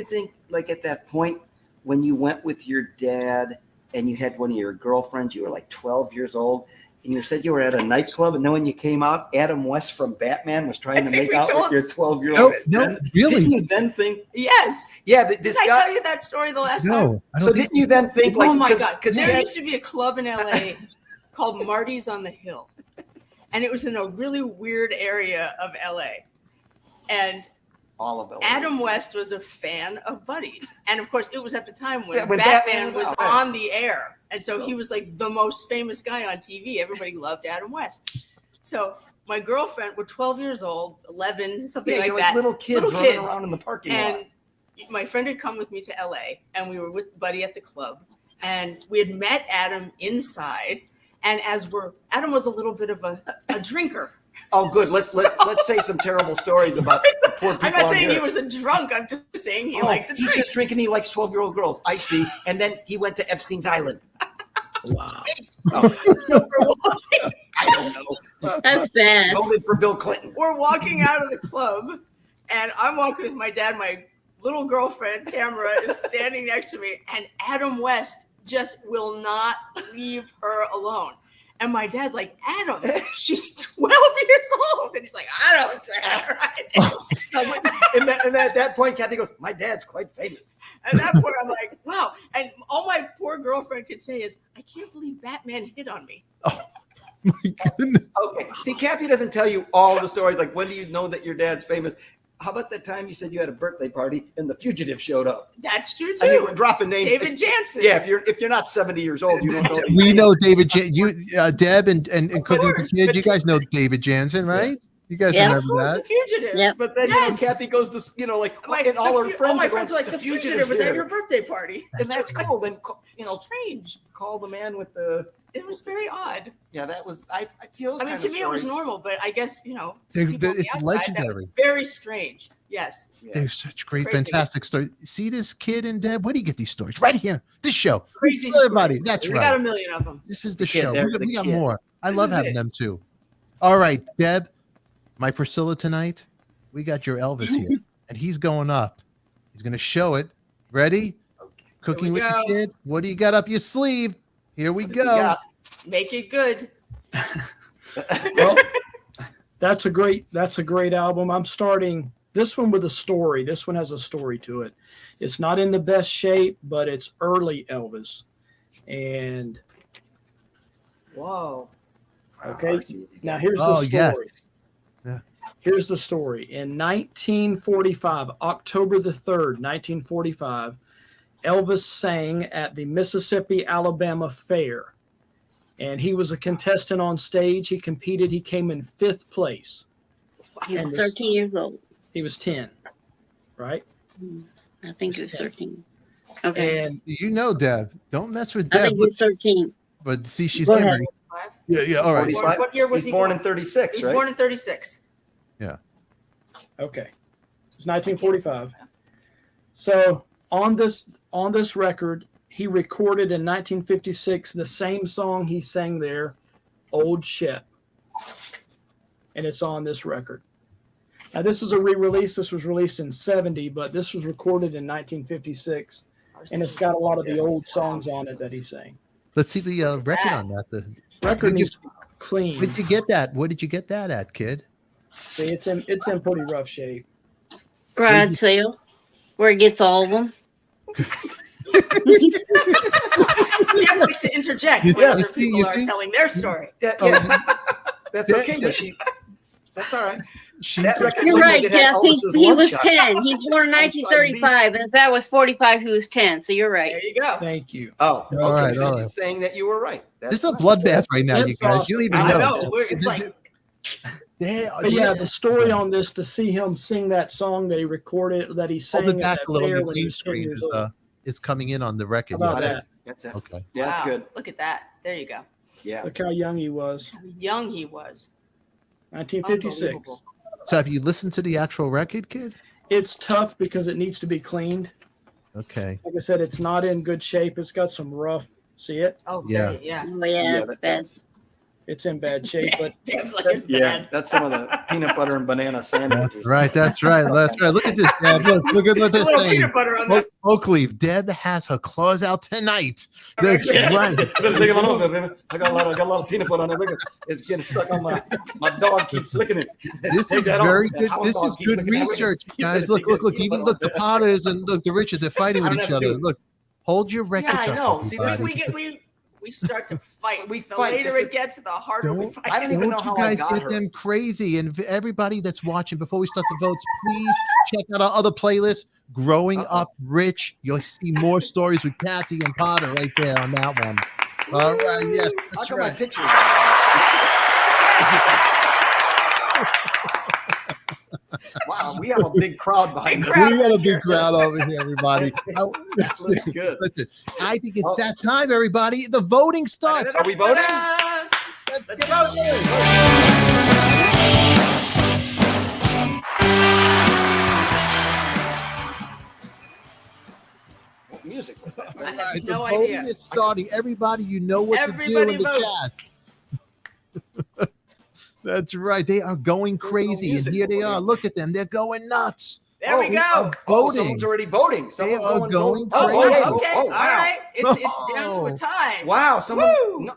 think like at that point when you went with your dad and you had one of your girlfriends, you were like 12 years old, and you said you were at a nightclub, and then when you came out, Adam West from Batman was trying to make out with your 12-year-old. No, really? Didn't you then think, Yes. yeah, Did this I guy? tell you that story the last time? No. I don't So think didn't you then think like, Oh my God. because There used to be a club in LA called Marty's on the Hill. And it was in a really weird area of LA. And all of them. Adam West was a fan of Buddies. And of course, it was at the time when, Yeah, when Batman Batman was was out. on the air. And so he was like the most famous guy on TV. Everybody loved Adam West. So my girlfriend, we're 12 years old, 11, something Yeah, like you're that. like little kids Little running kids. around in the parking lot. And my friend had come with me to LA and we were with Buddy at the club and we had met Adam inside. And Adam was a little bit of a drinker. Oh, good. Let's say some terrible stories about the poor people. I'm not on saying here. he was a drunk. I'm just saying he Oh, liked to he's drink. just drinking. He likes 12-year-old girls. I see. And then he went to Epstein's Island. Wow. Oh, I don't know. That's bad. Voted for Bill Clinton. We're walking out of the club and I'm walking with my dad. My little girlfriend, Tamara, is standing next to me and Adam West just will not leave her alone. And my dad's like, Adam, she's 12 years old. And he's like, I don't care. And at that point, Cathy goes, my dad's quite famous. At that point, I'm like, wow. And all my poor girlfriend could say is, I can't believe Batman hit on me. My goodness. Okay. See, Cathy doesn't tell you all the stories. Like, when do you know that your dad's famous? How about that time you said you had a birthday party and the fugitive showed up? That's true, I mean, too. we're dropping names. David Jansen. Yeah, if you're not 70 years old, you don't know. these We names. know David. Deb and Cookie the course. Kid. You guys know David Jansen, right? You guys Yeah. remember The that? Fugitive. Yep. But then Yes. Kathy goes to, Like, and all her friends, all my are friends are going, like, the Fugitive was here. at your birthday party. And that's cool. Then, Strange. call the man with the it was very odd. Yeah, that was I see those I mean, kinds to of me, it was stories. normal, but I guess to They're- people on the it's outside, that was legendary. very strange. Yes. Yeah. They're such great, Crazy. fantastic stories. See this kid and Deb? Where do you get these stories? Right here, this show. Crazy Everybody, stories. that's We right. got a million of them. This is The the kid show. there, We the got kid. more. I This love is having it. them too. All right, Deb, my Priscilla tonight. We got your Elvis here, and he's going up. He's going to show it. Ready? Cooking we with go. the kid. What do you got up your sleeve? Here we What do you go. got? Make it good. Well, that's a great album. I'm starting this one with a story. This one has a story to it. It's not in the best shape, but it's early Elvis. And Whoa. okay, now here's the Oh, story. yes. Yeah. Here's the story. In 1945, October the 3rd, 1945, Elvis sang at the Mississippi-Alabama Fair. And he was a contestant on stage. He competed. He came in 5th place. He was And 13 years old. He was 10, right? I think he was 13. Okay. And You know, Deb. Don't mess with I Deb. think he was 13. But see, she's Go getting ahead. ready. Five? Yeah, yeah. All right. 45? What year was He's he born born? in 36, He was right? born in 36. okay, it's 1945. So on this record, he recorded in 1956 the same song he sang there, "Old Ship," and it's on this record. Now this is a re-release. This was released in '70, but this was recorded in 1956, and it's got a lot of the old songs on it that he sang. Let's see the record on that. The Record needs to be clean. Where'd you get that? Where did you get that at, kid? See, it's in pretty rough shape. Garage sale, where it gets all of them. Deb likes to interject You when other see- people you are see? telling their story. Yeah, Oh, that's okay. But that's all right. She's That record You're label right, could have Kathy. Elvis's He lunch was on it. 10. He was born in 1935, and if that was 45, he was 10. So you're right. There you go. Thank you. Oh, okay. All right, So all she's right. saying that you were right. That's This is a fine. bloodbath right now, That's you guys. You don't even I know. know. It's like But yeah, the story on this, to see him sing that song that he recorded, that he sang Hold it at back that a little. fair The when he green was 10 screen years old. is coming in on the record. How about Yeah. that? That's it. Okay. Yeah, that's wow, good. Look at that. There you go. Yeah. Look how young he was. How young he was. 1956. Unbelievable. So have you listened to the actual record, kid? It's tough because it needs to be cleaned. Okay. Like I said, it's not in good shape. It's got some rough. See it? Oh, Yeah. yeah. Oh, yeah, it's bad. That's It's in bad shape. But Deb's like, it's yeah. bad. That's some of the peanut butter and banana sandwiches. Right. That's right. That's right. Look at this, Deb. Look at what A they're little saying. peanut butter on that. Oakleaf, Deb has her claws out tonight. That's Yeah. right. Better take it on over, baby. I got a lot of peanut butter on it. Look at it's getting stuck on my dog keeps licking it. This Take is that off. very That good. hound This dog is keeps good licking it. research, You guys. better Look, take look, that look. peanut Even butter look, the off. Potters and look, the Riches, they're fighting I with don't each have to other. do- Look, hold your records Yeah, I up, know. See, this everybody. We start to fight. We The fight. later This it gets, the harder we Don't- fight. I don't even know Don't how you I guys got get her. them crazy. And everybody that's watching, before we start the votes, please check out our other playlists. Growing Up Rich. You'll see more stories with Cathy and Potter right there on that one. All right, yes, I that's got my right. pictures. Wow, we have a big crowd behind Big us. crowd. We got a big crowd over here, everybody. That looks good. Listen, I think it's Oh. that time, everybody. The voting starts. Are we voting? Let's Let's go. go. What music was that? I have Right, no the voting idea. is starting. Everybody, you know what Everybody to do in the votes. chat. That's right. They are going There's no crazy, and music here they over are. there. Look at them. They're going nuts. There we go. Oh, Voting. someone's already voting. Someone's are going Oh, crazy. okay. Oh, Okay. oh, All wow. right. It's down to Oh. a tie. Wow, someone. Woo! No,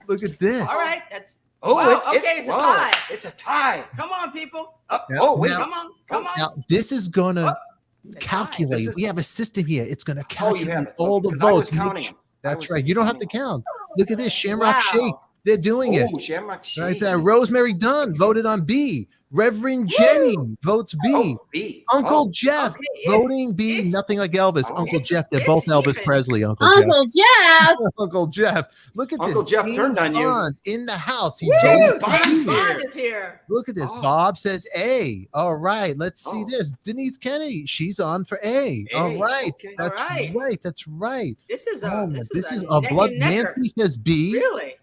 Look at this. All right. That's oh, Wow, okay, it's a whoa, tie. It's a tie. come on, people. Yeah, Oh, wait. now- Come on. Come on. Now, this is going to It's a tie. calculate. This is- We have a system here. It's going to Oh, you calculate have it. all the Because I was votes. counting them. I That's was right. You don't have to counting count. Look at this Shamrock Wow. Shake. They're doing it. Shamrock Shake. Right there. Rosemary Dunn voted on B. Reverend Jenny votes B. Oh, B. Uncle Jeff voting B. it's- Nothing like Elvis. oh, Uncle it's- Jeff. They're it's both Elvis even. Presley. Uncle Jeff. Uncle Jeff. Uncle Jeff. Look at Uncle this. Jeff James turned on you. Bond in the house. He's Woo! voting for James B. Bond is here. Look at this. Oh. Bob says A. All right. Let's see Oh. this. Denise Kennedy. She's on for A. All A, right. okay. That's All right. right. That's right. This is a Oh, man. this is a neck blood. and necker. Nancy says B. Really?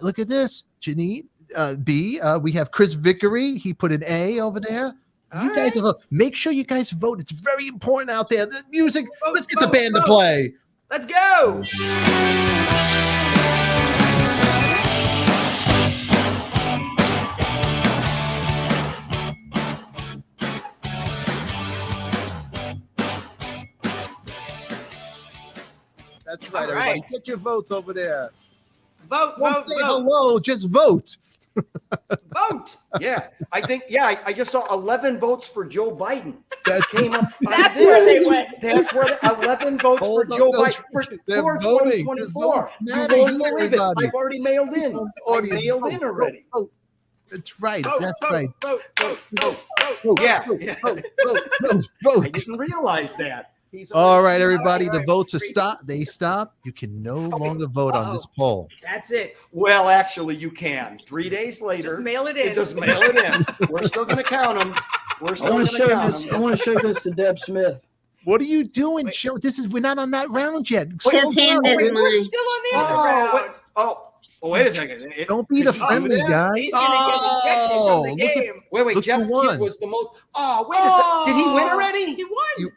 Look at this. Janine. B. We have Chris Vickery. He put an A over there. All You guys right. vote. Make sure you guys vote. It's very important out there. The music. Vote, Let's get the vote, band to vote. play. Let's go. That's right, All everybody. right. Get your votes over there. Vote, Don't vote, say vote, hello. Just vote. vote. Yeah, I think. Yeah, I just saw 11 votes for Joe Biden. That Came up. on That's this. where they went. That's where 11 votes for Hold on, Joe no, Biden for they're 2024. voting. You Matter won't here, believe it. everybody. I've already mailed in. On the I audience. mailed Vote, in already. vote. That's right. Vote, That's vote, right. vote, vote, vote, vote. Vote, Yeah, vote, yeah. vote, vote, vote, I vote. didn't realize that. He's All right, already- everybody. All The right, votes are freak. stopped. They stop. You can no longer vote on this poll. That's it. Well, actually, you can. 3 days later, Just mail it you in. just mail it in. We're still going to count them. We're I still want going to to show count this. I them. want to show this to Deb Smith. What are you doing? Wait. Show this is we're not on that round yet. Wait, Slow His down. hand is Wait, we're mine. still on the other Oh, wait. round. Wait a second. Don't be the Could you do friendly that? guy. He's gonna get ejected from the look at- game. Wait, Look Jeff who won. Kidd was the most. Oh, wait a second. Did he win already? He won. You-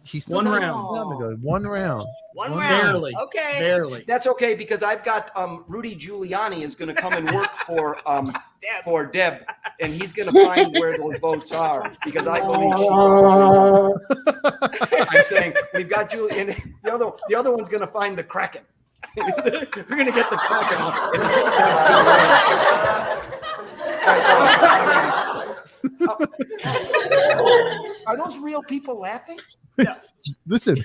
He still One got round. one to go. One round. One One round. Barely. Okay. Barely. That's okay because I've got Rudy Giuliani is going to come and work for Deb, and he's going to find where those votes are because I believe she knows. I'm saying we've got Julie, and the other one's going to find the Kraken. We're going to get the Kraken on. Are those real people laughing? Listen,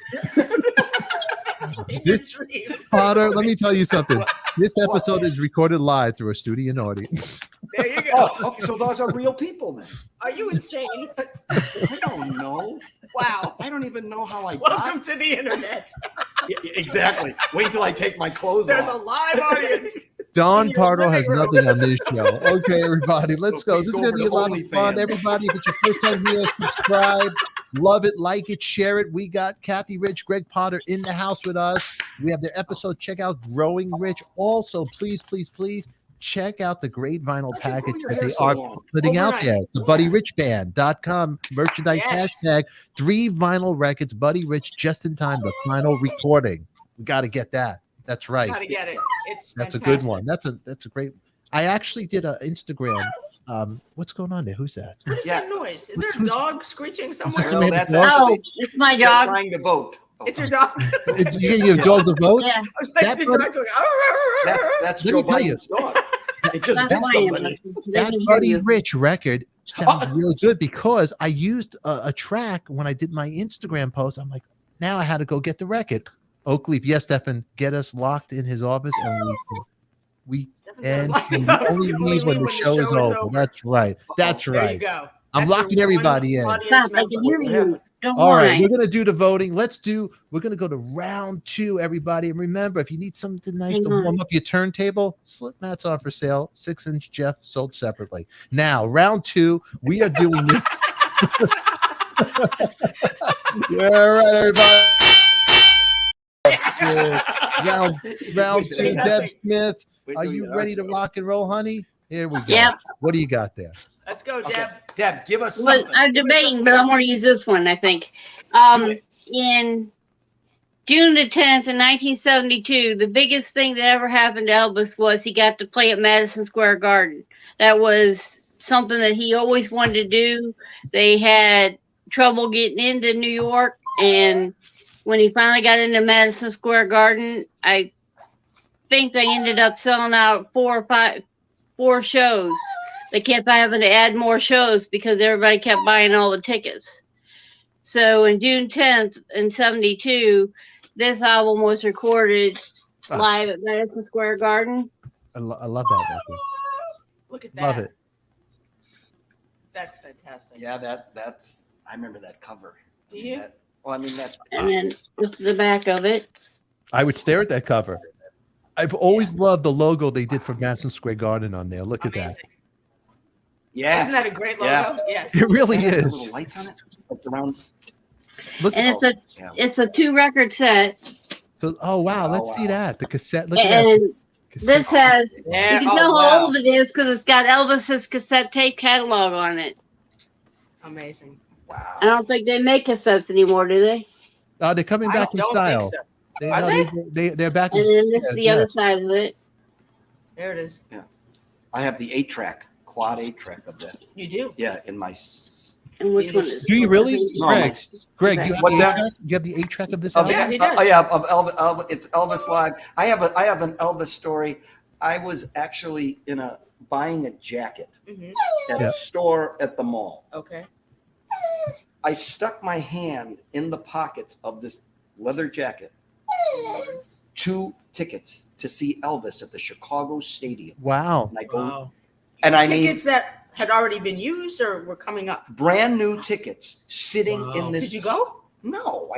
In This- your dreams. Potter, let me tell you something. This episode is recorded live through a studio audience. There you go. Oh, okay, so those are real people then. Are you insane? I don't know. Wow. I don't even know how I Welcome got. to the internet. Yeah, exactly. Wait till I take my clothes There's a off. live audience. Don You're Pardo has living room. nothing on this show. Okay, everybody, let's So go. please This is go going to over be a to lot of fun. OnlyFans. Everybody, if it's your first time here, subscribe, love it, like it, share it. We got Cathy Rich, Gregg Potter in the house with us. We have their episode. Check out Growing Rich. Also, please, please, please check out the great vinyl How'd you grow package your that hair they so are long? putting out Overnight. there. The BuddyRichBand.com merchandise Yes. hashtag 3 vinyl records. Buddy Rich just in time. The final recording. We got to get that. That's right. Gotta get it. It's That's a fantastic. good one. That's a great. I actually did an Instagram. What's going on there? Who's that? What is Yeah. that noise? Is there a dog screeching somewhere? Is Well, Maybe that's dog. Oh, actually it's my they're dog. trying to vote. Oh, It's your dog. You can give dog the vote. Yeah. I was like, That the brother- dog's going, That's Let Joe me tell you. Biden's dog. It just That's bit why somebody. That Buddy Rich record sounds really good because I used a track when I did my Instagram post. I'm like, now I had to go get the record. Oakleaf, yes, Stefan, get us locked in his office, and we and Stefan's we like, only leave when the show is over. That's right. That's There you right. go. I'm That's your locking everybody in. one audience Stop, I member. can hear you. Don't All right, worry. we're gonna do the voting. We're gonna go to round 2, everybody. And remember, if you need something nice to Hang warm on. up your turntable, slip mats are for sale. 6-inch Jeff sold separately. Now, round 2, we are doing this. Yeah, all right, everybody. Round 2, Deb Smith. Are you ready to rock and roll, honey? Here we go. Yep. What do you got there? Let's go, Okay. Deb. Deb, give us Well, something. I'm debating, but I'm going to use this one, I think. In June the 10th in 1972, the biggest thing that ever happened to Elvis was he got to play at Madison Square Garden. That was something that he always wanted to do. They had trouble getting into New York, and when he finally got into Madison Square Garden, I think they ended up selling out 4 shows. They kept having to add more shows because everybody kept buying all the tickets. So in June 10th in 72, this album was recorded live at Madison Square Garden. I love that record. Look at that. Love it. That's fantastic. Yeah, that's. I remember that cover. Do you? That. And then with the back of it. I would stare at that cover. I've always loved the logo they did for Madison Square Garden on there. Look at that. Amazing. Yeah. Isn't that a great logo? Yeah. Yes. It really Little is. lights on it. Like around. Look And at it's a 2-record set. so. Oh wow, Oh, let's wow. see that. The cassette. Look at that. And Cassette. this has, Yeah. you can Oh, tell wow. how old it is because it's got Elvis's cassette tape catalog on it. Amazing. I Wow. don't think they make cassettes anymore, do they? Oh, they're coming back in don't style. think so. They, Are no, they're back. And then this is yeah, the yeah. other side of it. There it is. I have the 8-track, quad 8-track of that. You do. Yeah, in my. And which one is Do you really? No, Greg, my- Greg, you have What's the that? 8-track? You have the 8-track of this Of album? Yeah, he does. of Elvis. It's Elvis Live. I have an Elvis story. I was actually buying a jacket Mhm. at Yeah. a store at the mall. Okay. I stuck my hand in the pockets of this leather jacket. 2 tickets to see Elvis at the Chicago Stadium. Wow. And I go, Wow. and I mean, Tickets that had already been used or were coming up. brand new tickets sitting Wow. in this. Did you go? No,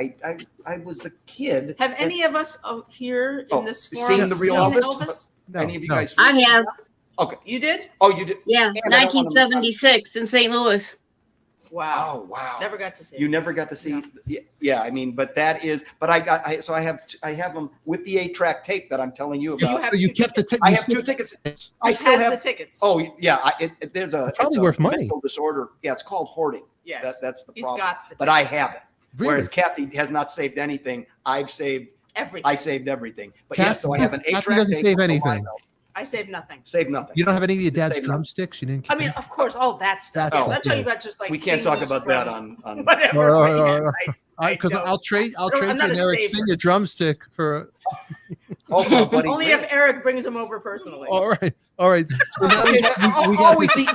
I was a kid. Have any of us here in this seen forum the real seen Elvis? No, Any of you no. guys? I have. Okay. You did? Oh, you did. Yeah, And I don't wanna- 1976 in St. Louis. Wow. Oh wow. Never got to see You it. never got to see. No. Yeah, I mean, but that is. But I have them with the 8-track tape that I'm telling you So you about. have You two kept the tickets. I have 2 tickets. I Who still has have. the tickets. Oh yeah, there's a. It's probably a worth money. mental disorder. Yeah, it's called hoarding. Yes. That's the He's problem. got the But I tickets. have it. Really? Whereas Cathy has not saved anything. I saved everything. But yeah, so I have an Cathy 8-track doesn't tape save on the anything. vinyl. I saved nothing. Save nothing. You don't have any of your dad's Save drumsticks? You didn't. I mean, of course, all that stuff. That's Yes, I'm talking okay. about just like We can't talk things about that from on. whatever. All right, but all yes, right, I because don't. I'll trade I'm you not an a Eric saver. Singer drumstick for. Oh, for Buddy Only Rich. if Eric brings them over personally. All right, all right. So now Okay, we got always this-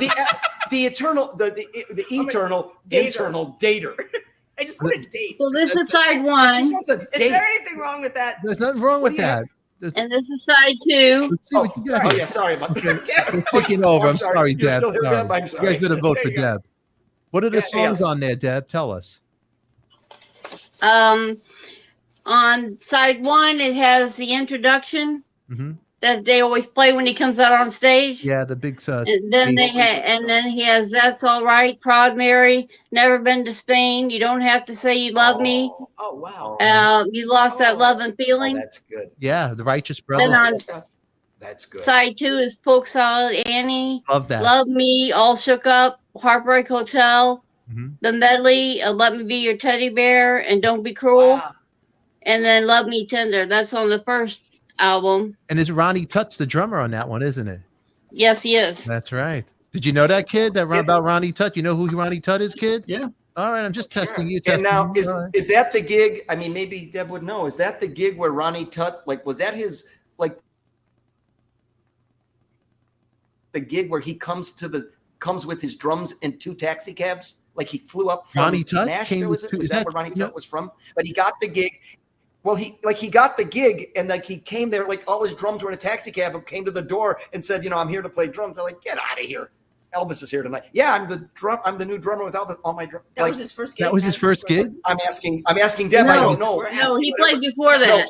the eternal, the eternal, Dater. internal dater. I just want to date. So this is side She 1, wants a Is date. there anything wrong with that? There's nothing wrong What with do you have? that. and this is side 2. Let's see Oh, what you got oh, here. yeah, sorry about that. We're taking over. I'm sorry, You're Deb. still here, Sorry. Deb? I'm You sorry. guys better vote There for you go. Deb. What are the Yeah, songs yeah. on there, Deb? Tell us. On side 1, it has the introduction hmm that they always play when he comes out on stage. Yeah, the big. And then he has That's All Right, Proud Mary, Never Been to Spain, You Don't Have to Say You Love Me, Oh wow. You Lost That Love and Oh, Feeling. that's good. Yeah, the Righteous Then Brother. on Stuff. That's good. side 2 is Polk Solid Annie, Love that. Love Me, All Shook Up, Heartbreak Hotel, Mhm. the medley, Let Me Be Your Teddy Bear, and Don't Be Cruel, Wow. and then Love Me Tender. That's on the first album. And is Ronnie Tut's the drummer on that one, isn't it? Yes, he is. That's right. Did you know that, kid? About Ronnie Tut? You know who Ronnie Tut is, kid? Yeah. All right, I'm just testing you. And Testing now you. All right. is that the gig? I mean, maybe Deb would know. Is that the gig where Ronnie Tut, like, was that his, like, the gig where he comes with his drums in 2 taxi cabs? Like he flew up from Ronnie Tut Nashville. came Was with it? two- Was is that that- where Ronnie no. Tut was from? But he got the gig. Well, he got the gig, and like he came there, like all his drums were in a taxi cab, and came to the door and said, I'm here to play drums. They're like, get out of here. Elvis is here tonight. Yeah, I'm the new drummer with Elvis. All my drums. That was his first gig. That was his first gig? I'm asking Deb. I don't know. No, he played before that.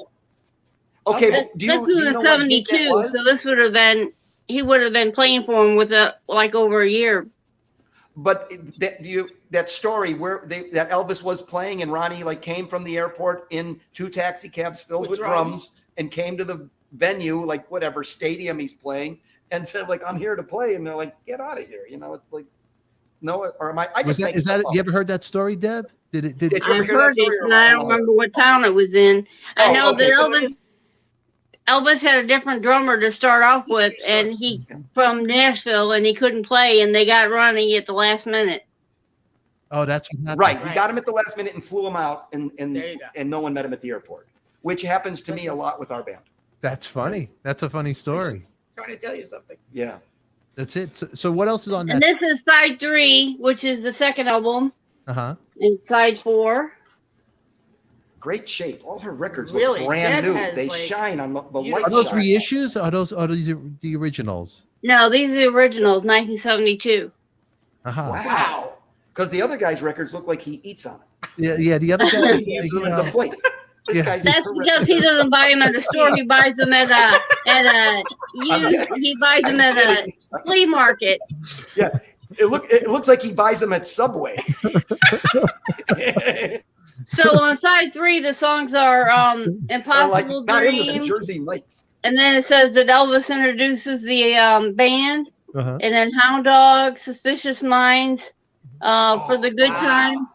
Okay, Okay. but do you, This do was you in know what gig that 72, was? so this would have been, he would have been playing for him with like over a year. But that story where that Elvis was playing and Ronnie like came from the airport in 2 taxi cabs filled with drums and came to the venue, like whatever stadium he's playing, and said like, I'm here to play, and they're like, get out of here, it's like, no, or am I Was just that, make is that? stuff up. You ever heard that story, Deb? Did Did you I ever hear that heard story it, or and I not? don't remember what town it was in. I Oh, know okay. that Elvis had a different drummer to start off with, and he from Nashville, and he couldn't play, and they got Ronnie at the last minute. Oh, that's what happened. Right, he got him at the last minute and flew him out, and There you go. and no one met him at the airport, which happens to me a lot with our band. That's funny. That's a funny story. Trying to tell you something. Yeah. That's it. So what else is on And that? this is side 3, which is the second album, Uh huh. and side 4. great shape. All her records Really, look brand Deb new. has, They like, shine on the beautiful- light. Are those shine. reissues? Or are those the originals? No, these are the originals, 1972. Uh-huh. Wow. Because the other guy's records look like he eats on it. Yeah. The other guy. He uses them as a plate. This Yeah. guy's That's her because records he are- doesn't buy them at the store. He buys them at he buys them at a flea market. It looks like he buys them at Subway. So on side 3, the songs are Or Impossible not in the Dreams, Jersey Mike's. and then it says that Elvis introduces the band, Uh-huh. and then Hound Dog, Suspicious Minds, for the good wow. time,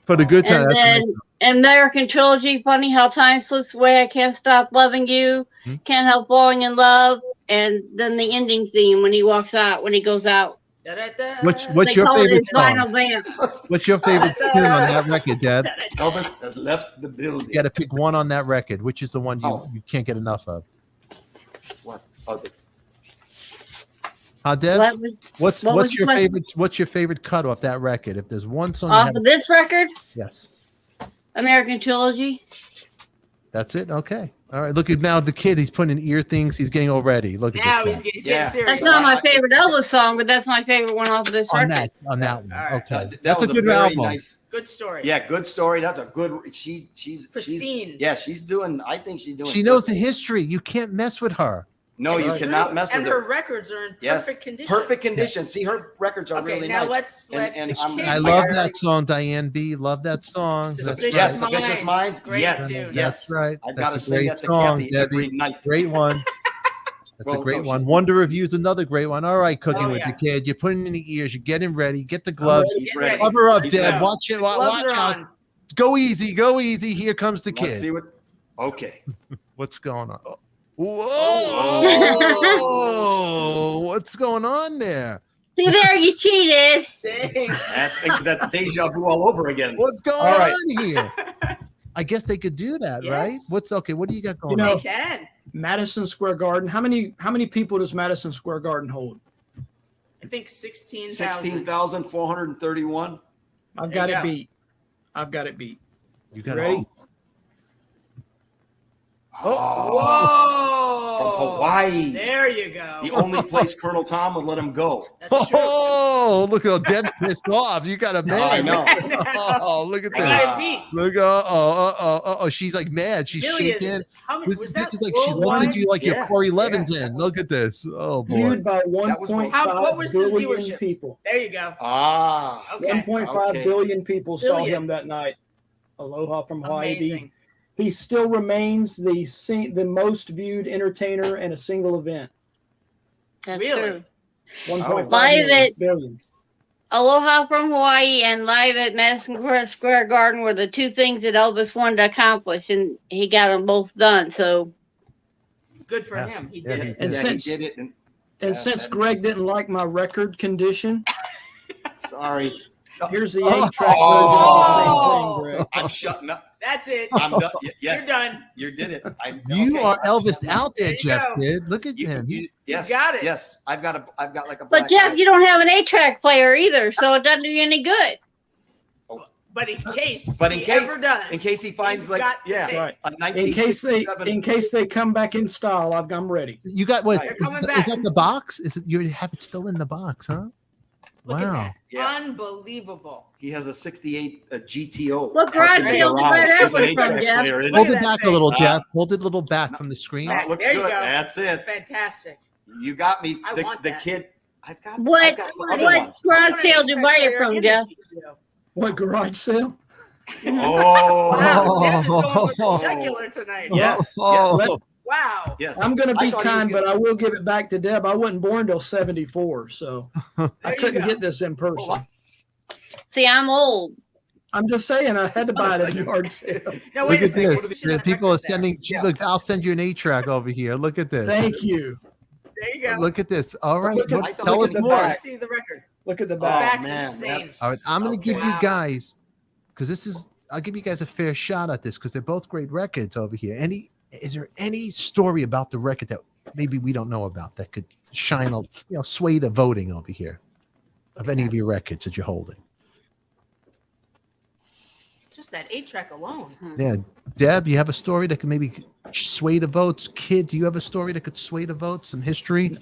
For the good time. and That's then nice. American Trilogy, Funny How Time Slips Away, I Can't Stop Loving You, Can't Help Falling in Love, and then the ending theme when he walks out, when he goes out. Da-da-da. What's They your call it favorite his song? Vinyl Vamp. What's your favorite tune on that record, Dad? Elvis has left the building. You got to pick one on that record. Which is the one Oh. you can't get enough of? What? Oh, Deb? What was- What's what was your the question? favorite? What's your favorite cut off that record? If there's one song, Off of this record, yes, American Trilogy. that's it. Okay, all right. Look at now the kid. He's putting in ear things. He's getting all ready. Look at Now this he's guy. getting serious. That's not my favorite Elvis song, but that's my favorite one off of this on record. that one. All right. Okay, that that's a was good very album. nice. Good story. Yeah, good story. That's a good. She's Pristine. Yeah, she's doing. I think she's doing. She knows the history. You can't mess with her. No, It's you true. cannot mess and with her her. records are in Yes, perfect condition. perfect condition. See, her records are Okay, really now nice. let's let And the I'm- kid I Like love I that song, Diane B. Love that song. That's Suspicious Yes, right. Suspicious Minds. Great Yes, tune. yes. That's right. I've That's got to a sing great that to song, Cathy Debbie. every night. Great one. That's Well, a great no, one. she's- Wonder Review's another great one. All right, cooking Oh, with yeah. the kid. You're putting in the ears. You're getting ready. Get the gloves. He's Get ready. ready. Cover up, He's Deb. ready. Watch it. Gloves Watch are out. on. Go easy. Go easy. Here comes the Let's kid. see what. Okay. What's going on? Whoa! What's going on there? See there, you cheated. Dang. That's deja vu all over again. What's going All right. on here? I guess they could do that, right? Yes. What's okay? What do you got going You know, on? They can. Madison Square Garden. How many people does Madison Square Garden hold? I think 16,000. 16,431. I've There got you it go. beat. I've got it beat. You got Ready? Oh, Whoa. from Hawaii. There you go. The only place Colonel Tom would let him go. That's true. Oh, look at Deb's pissed off. You got a man. I know. Oh, look at I that. got it beat. Look, she's like mad. She's shaking. Millions. How many was This that? is like she's looking at you like you're Yeah, Corey yeah, Levington. that was- Look at this. Oh boy. Viewed by That was one- 1.5 what was the billion viewership? people. There you go. Ah. Okay. 1.5 Okay. billion people saw Billion. him that night. Aloha from Hawaii. Amazing. He still remains the most viewed entertainer in a single event. That's Really? true. 1.5 Live at billion. Aloha from Hawaii and Live at Madison Square Garden were the two things that Elvis wanted to accomplish, and he got them both done. So Good for Yeah. him. He Yeah, did he it. And Yeah, since he did it. and Yeah, since that Gregg is- didn't like my record condition, Sorry. here's the Oh. 8-track version of the same thing, Greg. I'm shutting up. That's it. I'm done. Yes. You're done. You did it. You Okay. are Elvis out there, There you Jeff. go. Kid, look at him. Yes. got it. Yes. I've got like a but black Jeff, eye. you don't have an 8-track player either, so it doesn't do you any good. But in case But in he case- ever does, in case he finds he's like got the yeah, tape. Right. a In case 1967. they come back in style, I'm ready. You got what? They're Is, coming is back. that the box? Is it you have it still in the box, huh? Look Wow. at that. Yeah. Unbelievable. He has a 68 GTO. What garage That's sale did garage that with an come from, 8-track Jeff? player in it. Look Hold at it that back a thing. little, Jeff. Hold it a little back from the screen. That looks There you good. go. That's it. Fantastic. You got me. I The, want the that. kid. I've got What the other what one. garage sale did you buy it from, Jeff? What garage sale? Oh. Wow, Dad is going for the jugular tonight. Yes. Oh. Yes. Wow. Yes. I'm going to I be thought he was kind, gonna- but I will give it back to Deb. I wasn't born till 74, so I There you couldn't go. get this in person. See, I'm old. I'm just saying I had to buy it at a yard sale. No, Look wait a at second. this. Should have People are records there. sending. Yeah. Look, I'll send you an 8-track over here. Look at this. Thank you. There you go. Look at this. All right. Look at- Look, look tell at us the more. Let me back. see the record. Look at the Oh, back. Back's man. insane. That's- All right. I'm going to give you Wow. guys, because this is, I'll give you guys a fair shot at this because they're both great records over here. Is there any story about the record that maybe we don't know about that could shine a, sway the voting over here of any of your records that you're holding? Just that 8-track alone. Yeah. Deb, you have a story that could maybe sway the votes? Kid, do you have a story that could sway the votes? Some history?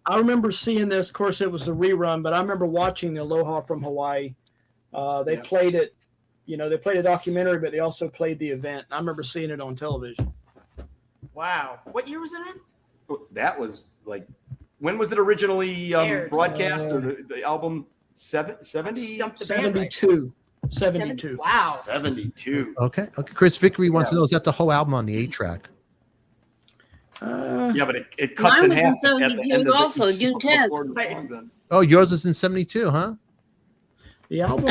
I remember seeing this. Of course, it was a rerun, but I remember watching the Aloha from Hawaii. They played it, they played a documentary, but they also played the event. I remember seeing it on television. Wow. What year was it in? That was like, when was it originally broadcast or the album? 70? Stumped the band right. 72. Wow. 72. Okay. Chris Vickery wants to know, is that the whole album on the 8-track? Yeah, but it cuts in half at the end of also, it. June 10th. Oh, yours is in 72, huh? The album,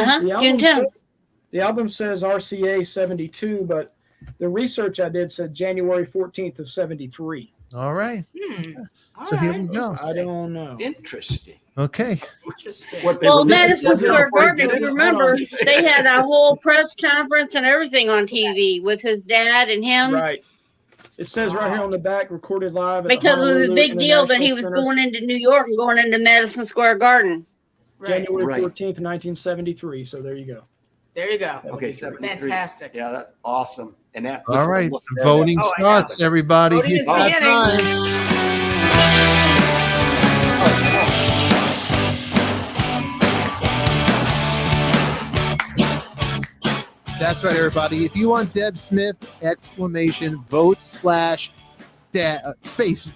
the album says RCA 72, but the research I did said January 14th of 73. All right. All So here right. we go. I don't know. Interesting. Okay. Interesting. Well, Madison Square Garden, if you remember, they had a whole press conference and everything on TV with his dad and him. Right. It says right here on the back, recorded live. At because it was a big deal that he was going into New York and going into Madison Square Garden. January 14th, 1973. So there you go. There you go. Okay, 73. Fantastic. Yeah, that's awesome. And that. All right. Voting starts, everybody. Voting It's is that time. That's right, everybody. If you want Deb Smith, exclamation, vote / space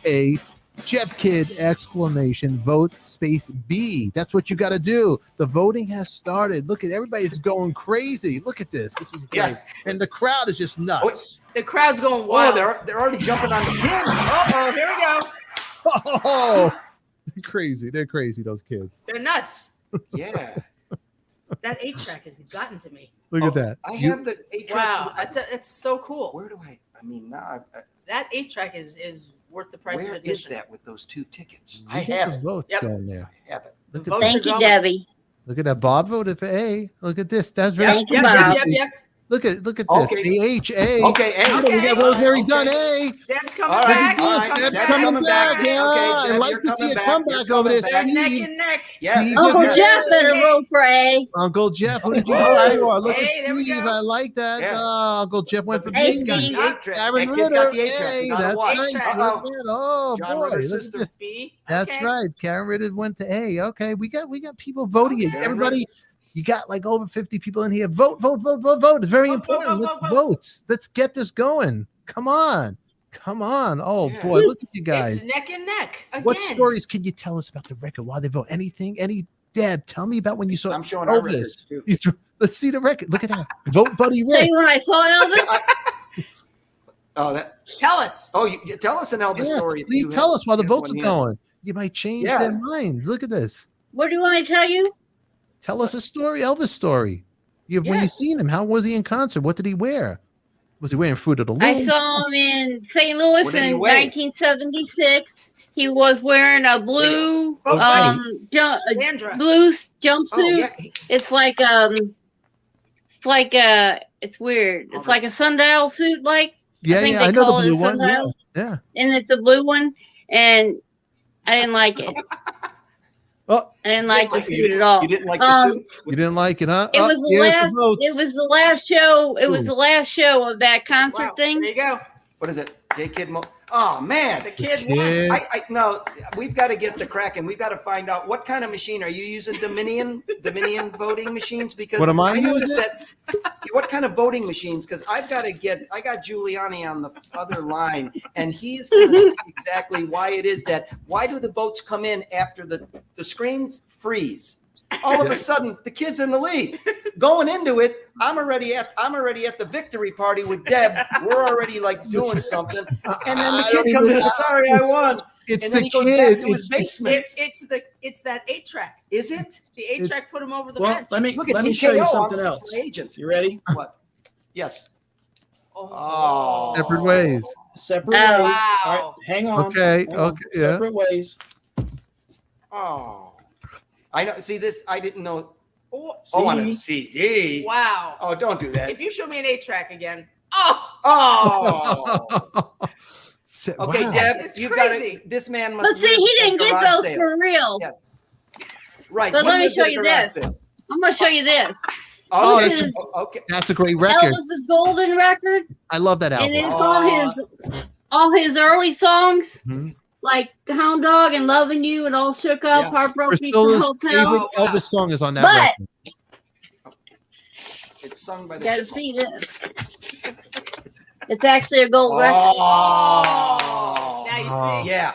A. Jeff Kidd, exclamation, vote space B. That's what you got to do. The voting has started. Look at everybody's going crazy. Look at this. This is great. Yeah. And the crowd is just nuts. The crowd's going Oh, wild. they're already jumping on the pin. Uh-oh, here we go. Oh, they're crazy. They're crazy, those kids. They're nuts. Yeah. That 8-track has gotten to me. Look at that. I have the 8-track. Wow, that's so cool. Where do I mean, now That 8-track is worth the price where of admission. is that with those 2 tickets? You I get have the it. votes Yep. going there. I have it. Look The at votes that. Thank you, going. Debbie. Look at that. Bob voted for A. Look at this. That's very Thank you, Bob. Yep. Look at this. Okay. AH, A. Okay, A. We got Rosemary Dunn, A. Deb's coming All right, back. all He's right. Deb's Deb's coming coming back. back. Yeah, Okay, I'd Deb, like you're to see coming a back. comeback You're over there. coming Neck Steve. and neck. Yeah. Steve, Uncle Yeah. Jeff better vote for A. Uncle Jeff, who did you All vote right. for? Look Hey, at there we Steve. go. I like that. Yeah. Uncle Jeff went for Hey, B. Steve. Aaron That kid's got the Ritter. 8-track. Hey, You gotta that's watch. nice. Uh-oh. Look at- Oh, John boy. Ritter's Look at sister. this. B. That's Okay. right. Karen Ritter went to A. Okay, we got people voting. Okay. Everybody, you got like over 50 people in here. Vote. It's very Vote, important. vote, Let's vote. vote. Let's get this going. Come on. Oh Yeah. boy, look at you guys. It's neck and neck again. What stories can you tell us about the record? Why they vote? Anything? Deb, tell me about when you saw I'm showing our Elvis. records too. Let's see the record. Look at that. Vote Buddy Rick. Say when I saw Elvis, Oh, that. Tell us. Oh, you tell us an Elvis Yes, story. if please you tell have- us while the have votes are one here. going. You might change Yeah. their minds. Look at this. what do you want me to tell you? Tell us a story, Elvis story. When you Yes. seen him, how was he in concert? What did he wear? Was he wearing Fruit of the Loom? I saw him in St. Louis What did he in weigh? 1976. He was wearing a blue Oh, Sandra. blue Oh, jumpsuit. yeah. It's it's weird. It's like a sundial suit, like, Yeah, think yeah, they I know call the it blue one. Yeah, sundial. yeah. and it's a blue one, and I didn't like it. Oh, I didn't like the You suit at all. You didn't like the suit? you didn't like it, huh? It was the here's last. votes. It was the last show. It was Ooh. the last show of that concert Wow. thing. There you go. What is it? J-Kid Oh, man. The kid won. Kid. No, we've got to get the Kraken. We've got to find out what kind of machine are you using? Dominion voting machines? Because What am I noticed using? that. What kind of voting machines? Because I got Giuliani on the other line, and he's going to see exactly why it is that. Why do the votes come in after the screens freeze? All of a sudden, the kid's in the lead. Going into it, I'm already at the victory party with Deb. We're already like doing something, and then the I don't kid comes even- in. Sorry, I won. It's And then the he goes kid. back to his basement. It's that 8-track. Is it? The 8-track put him over the Well, fence. let me Look at show you TKO. something I'm else. an agent. You ready? What? Yes. Oh. Separate ways. Separate Oh. ways. Wow. All right, hang on. Okay, hang on. okay, yeah. Separate ways. Oh. I know. See this? I didn't know. Oh, On a CD. wow. Oh, don't do that. If you show me an 8-track again, oh, Oh. Okay, Wow. Deb, It's you've got crazy. to. This man But must. see, live he at didn't get garage those sales. for real. Yes. Right. But he let me lives show at a you garage this. sale. I'm gonna show you this. Oh, This that's is Okay. that's a great record. Elvis's golden record, I love that and album. it's all his early songs, Mhm. like Hound Dog and Loving You and All Shook Up, Yeah. Heartbroken Priscilla's Hotel. favorite Oh, wow. Elvis song is on that But record. It's sung by you the gotta Chipmunks. see this. It's actually a gold record. Oh, Now you Oh. see. yeah.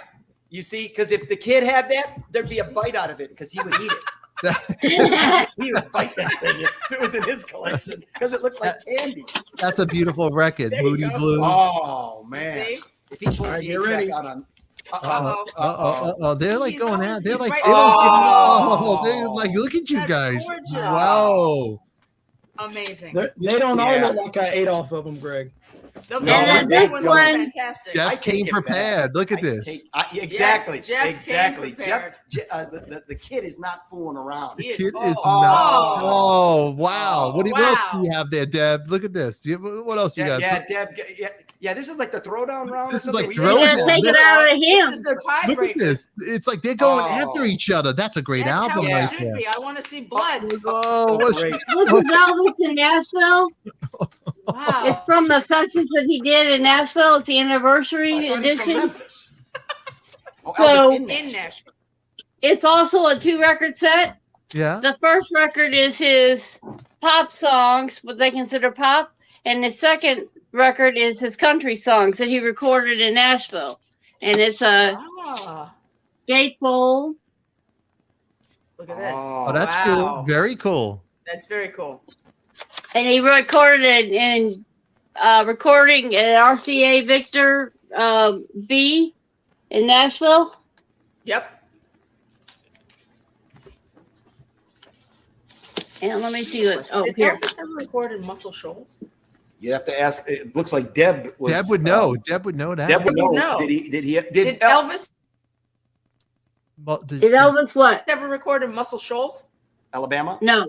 You see, because if the kid had that, there'd be a bite out of it because he would eat it. He would bite that thing if it was in his collection because it looked like candy. That's a beautiful record. There you Moody go. Blues. Oh You man! see? If he pulls All right, the get track ready. out on, Uh-oh. They're like He's going always- out. They're he's like, right they don't give Oh. they're like, look at you That's guys. gorgeous. Wow. Amazing. They don't all Yeah. look like I ate off of them, Greg. No, No, that this one one- was fantastic. Jeff I take came it prepared. back. Look at I this. take- exactly, Yes, Jeff came exactly. prepared. The kid is not fooling around. He Kid oh, is oh, not. Oh, wow. What else Wow. do you have there, Deb? Look at this. What else you Yeah, got? yeah, Deb. Yeah. This is like the throwdown round. This or is like something? You Throwdown. gotta take it out of This him. is their Look at tiebreaker. this. It's like they're going Oh. after each other. That's a great That's album how Yeah. it right should there. be. I want to see blood. Oh, what's Great. This is Elvis in Nashville. Wow. It's from the sessions that he did in Nashville. It's the I anniversary thought he's from edition. Memphis. Oh, So- Elvis in in Nashville. Nashville. It's also a 2-record set. yeah? The first record is his pop songs, what they consider pop, and the second record is his country songs that he recorded in Nashville. And it's a Ah, gatefold. look at this. Oh, Oh, that's Wow. cool. Very cool. That's very cool. And he recorded it in recording at RCA Victor B in Nashville. Yep. And let me see what. Oh, Did here. Elvis ever record in Muscle Shoals? You have to ask. It looks like Deb. Was, Deb would know. Deb would know that. Deb would know. No. Did Elvis Well, Did Elvis what? ever record in Muscle Shoals? Alabama? No.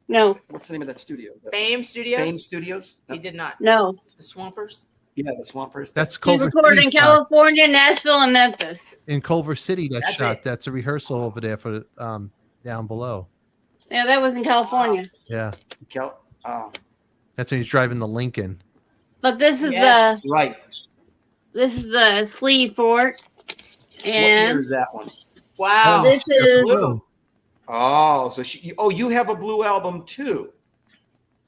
No. What's the name of that studio? Fame Studios? Fame Studios? He did not. No. The Swampers? Yeah, the Swampers. That's He Culver recorded City. in California, Nashville, and Memphis. In Culver City, that That's shot. it. That's a rehearsal over there for down below. Yeah, that was in California. Yeah. Oh, That's when he's driving the Lincoln. But this is Yes. right. the sleeve for it. What year And is that one? Wow. this is Blue. Oh, so you have a blue album too.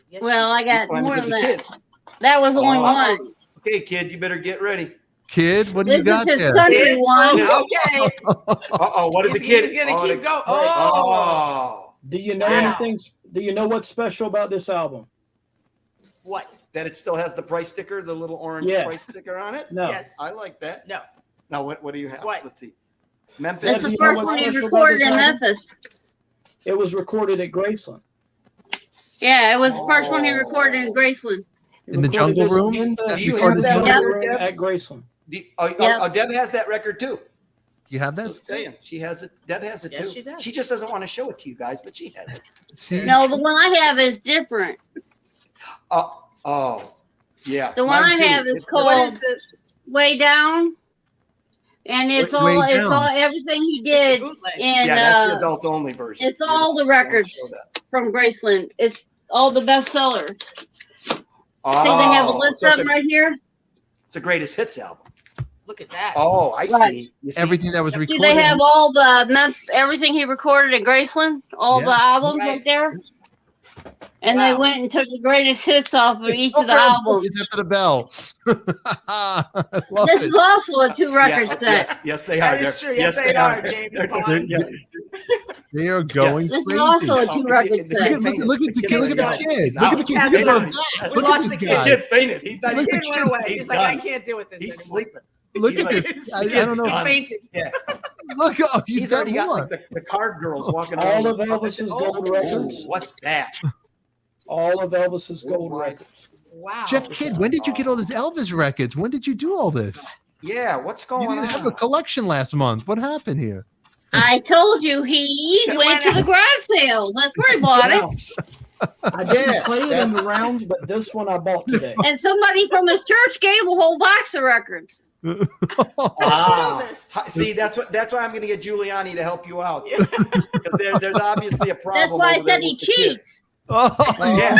Yes, well, I got Fine, more because than the that. kid. That was only Oh. one. Okay, kid, you better get ready. Kid, what do you This got is his there? country Kid? one. Okay. Uh-oh, what did the He's- kid? he's gonna oh, keep the- going. Oh. Do you know Wow. anything? Do you know what's special about this album? What? That it still has the price sticker, the little orange Yeah. price sticker on it? No. Yes. I like that. No. Now, what do you have? What? Let's see. Memphis. That's Do the you know first what's one he special about recorded this in album? Memphis. It was recorded at Graceland. Yeah, it was the first one he Oh. recorded in Graceland. He In the recorded Jungle this Room? In the, That Do you recorded have that jungle record, room Deb? at Graceland. Yeah. Deb has that record too. You have that? Just saying, she has it. Deb has it Yes, too. she does. She just doesn't want to show it to you guys, but she has it. See, No, the one I have is different. Oh, yeah. The one mine I too. have is It's- called- What is the Way Down. And it's Way all Down. everything he it's a did bootleg? in Yeah, that's the adults only version. it's all the records. Show that. from Graceland. It's all the bestsellers. Oh, See, they have a list so of it's them right here. it's a greatest hits album. Look at that. Oh, I Right. see. You see. everything that was See, recorded. they have all the everything he recorded at Graceland, all Yeah. the albums Right. right there. And Wow. they went and took the greatest hits off of It's each so of the proud albums. it's after the bell. I love This it. is also a 2-record set. Yes, they are. That is They're- true. Yes, they are, James They're- Bond. yeah. They are going This is crazy. also a Oh, 2-record it's- Look set. at, look, look at the kid. Look at the kid. He's Look at out. the kid. Pass Look it at on. him. We Look at lost this the The guy. kid fainted. He's not The Look even. kid went away. He's He's like, I done. can't deal with this He's anymore. sleeping. Look He's at like- this. the I kid's don't know. He done. fainted. Yeah, Look, oh, he's he's got already got more. like the card girls walking around. All of Elvis's Oh, gold Ooh, records. what's that? All of Elvis's gold Oh, my. records. Wow. Jeff Kidd, when did you get all these Elvis records? When did you do all this? Yeah, what's You going didn't have a on? collection last month. What happened here? I told you he went to the garage sale. That's where he bought it. I didn't Yeah, play it in the that's- rounds, but this one I bought today. And somebody from his church gave him a whole box of records. Ah, Elvis. see, that's why I'm going to get Giuliani to help you out because there's obviously a problem. That's why I over there said he with the kid. cheats. Oh, Oh,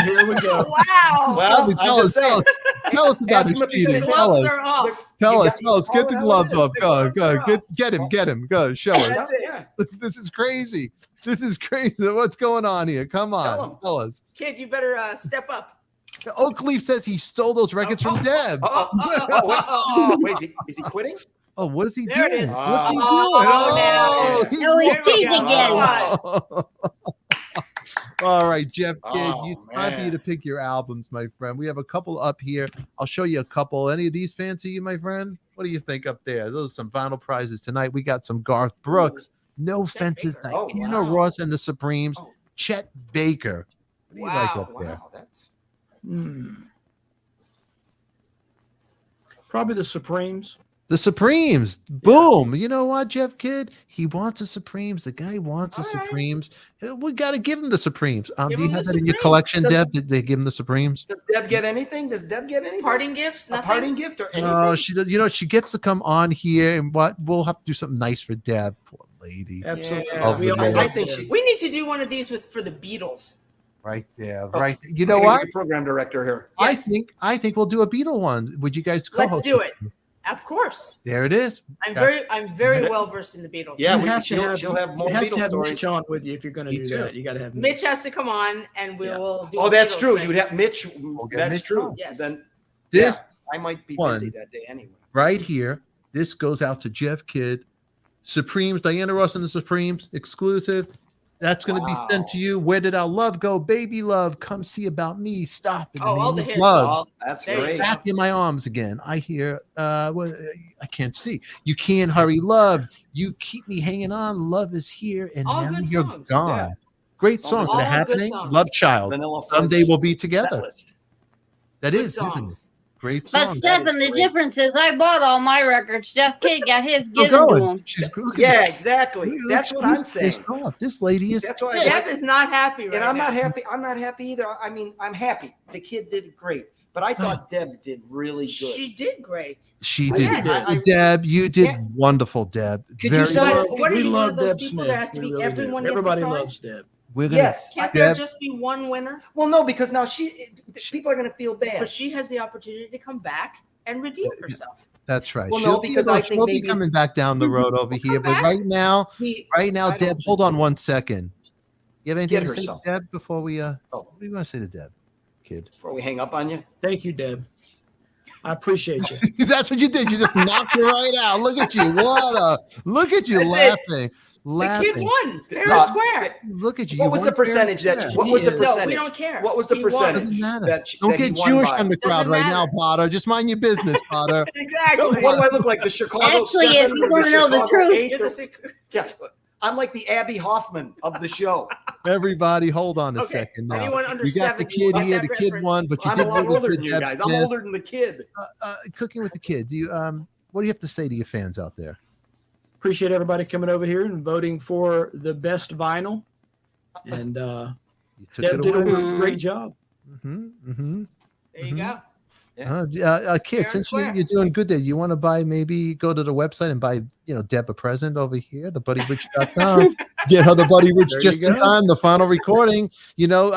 here we go. Wow. Well, me, I'm tell just us, saying. tell us about Ask his him if he's cheating. The gonna- Tell gloves us. are off. Tell You us. got- Tell us. oh, Get the hell gloves it off. The Go. gloves Go. are off. Get him. Get him. Go. Show us. That's it. Yeah. This is crazy. This is crazy. What's going on here? Come Tell on. him. Tell us. Kid, you better step up. Oakleaf says he stole those records from Deb. Is he quitting? Oh, what is he There it doing? is. What's he doing? Oh, he's Oh, he's There we cheating go. again. All right, Jeff Kidd, Oh, it's time for you man. to pick your albums, my friend. We have a couple up here. I'll show you a couple. Any of these fancy you, my friend? What do you think up there? Those are some vinyl prizes tonight. We got some Garth Brooks, No Fences, Baker. Oh, Diana wow. Ross and the Supremes, Oh. Chet Baker. What do you like Wow, up there? Wow, that's Probably the Supremes. The Supremes. Boom. You know what, Jeff Kidd? He wants the Supremes. The guy wants the All right. Supremes. We got to give him the Supremes. Give Do you him have the that in your Supremes. collection, Does- Deb? Did they give him the Supremes? Does Deb get anything? Does Deb get anything? Parting gifts? A Nothing? parting gift or anything? Oh, she does. You know, she gets to come on here, and what we'll have to do something nice for Deb. Poor lady, Absolutely. Yeah. We all I love think Deb. she- We need to do one of these for the Beatles. right there, Oh, right. You We're know gonna what? get the program director here. Yes. I think we'll do a Beatle one. Would you guys co-host? Let's do it. Of course. There it is. I'm Got- very well versed in the Beatles. Yeah, You have to she'll have more you have to Beatles have stories. Mitch on with you if you're going to Me do too. that. You got to have Mitch has to come on and Yeah. we'll do Oh, a that's Beatles true. thing. You'd have Mitch. get That's Mitch true. on. Yes. Then This I might be one. busy that day anyway. right here. This goes out to Jeff Kidd. Supremes, Diana Ross and the Supremes, exclusive. That's going to be sent to you. Where did our love go? Baby love, come see about me. Stop. In the Oh, all name the of hits. love. Oh, that's There you great. go. Back in my arms again. I hear, I can't see. You can't hurry, love. You keep me hanging on. Love is here, and All now good you're songs. gone. Yeah. Great All songs good that are happening. songs. Love Child. Vanilla Someday Fudge we'll be set together. list. That Good is, isn't it? songs. Great But song. that is Stephen, the great. difference is I bought all my records. Jeff Kidd got his Still given to going. him. She's look at Yeah, that. exactly. Look, That's she's what I'm saying. pissed off. This lady is That's why I pissed. Deb is not happy right And I'm now. not happy. I'm not happy either. I mean, I'm happy. The kid did great, but I thought Deb did really good. She did great. She I did. Yes. Deb, you did Yeah. wonderful, Deb. Could you send her- What are we you, one love of those Deb people Smith. that has to We be really do. everyone gets a Everybody prize? loves Deb. We're gonna Yes. Can't there Deb, just be one winner? Well, no, because now people are going to feel bad. But she has the opportunity to come back and redeem herself. that's right. Well, no, She'll be- because I think she'll be maybe- coming back down the road over here. But back. right now, I don't Deb, hold on one second. You have anything Get to say to herself. Deb before we Oh. what do you want to say to Deb, kid? Before we hang up on you, Thank you, Deb. I appreciate you. That's what you did. You just knocked her right out. Look at you. Look at you That's it. laughing. The Laughing. kid won fair No, and square. Look at you. what You was won the fair and percentage that? square. What was the No, No, percentage? we don't care. What was the He won. percentage? Doesn't matter. That Don't that he get won Jewish by? on the crowd Doesn't right now, matter. Potter. Just mind your business, Potter. Exactly. What do I look like? The Chicago Actually, if 7 you or wanna know the Chicago truth- 8 You're or- the secret. Yeah, I'm like the Abby Hoffman of the show. Everybody, hold on a Okay. second now. Anyone under You got the 70 kid will get here. that The kid reference. won, but you I'm did a lot really older good, than you Deb guys. I'm Smith. older than the kid. Cooking with the kid. Do you what do you have to say to your fans out there? Appreciate everybody coming over here and voting for the best vinyl. And You took Deb it did away. a great job. There you go. Kid, and since square. you're doing good there, you want to go to the website and buy, Deb a present over here, thebuddyrich.com. Get her the Buddy Rich There just you in go. time, the final recording. If you go.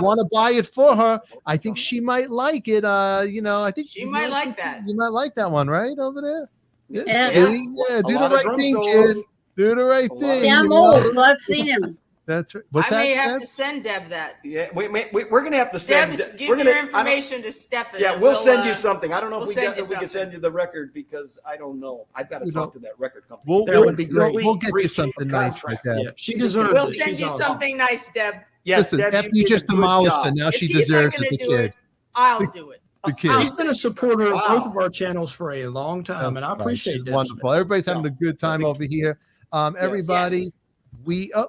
want to buy it for her, I think she might like it. I think She might like that. You might like that one, right over there. Yeah. See? Yeah, do the lot of right drum thing, solos. kid. Do the right A lot. thing. See, I'm you know? old, so I've seen him. That's right. What's I may that? have Deb? to send Deb that. Yeah, wait, we're gonna have to send. Deb, give we're gonna, your I don't- information to Stefan. Yeah, and we'll send you uh, something. I don't know we'll if send you we can something. send you the record because I don't know. I've got to You talk don't- to that record company. We'll, That we'll, would be great. we'll get you Breach something of nice like contract. that. Yeah, she deserves We'll it. send She's you awesome. something nice, Deb. Yes, Listen, Deb, after you did a just good demolished job. her, now If she he's not deserves gonna it, the do kid. it, I'll do it. The kid. I'll She's been a send you supporter of Wow. both of our channels for a long time, and I Right. appreciate She's that. wonderful. Everybody's having a good time over here. Everybody, Yes.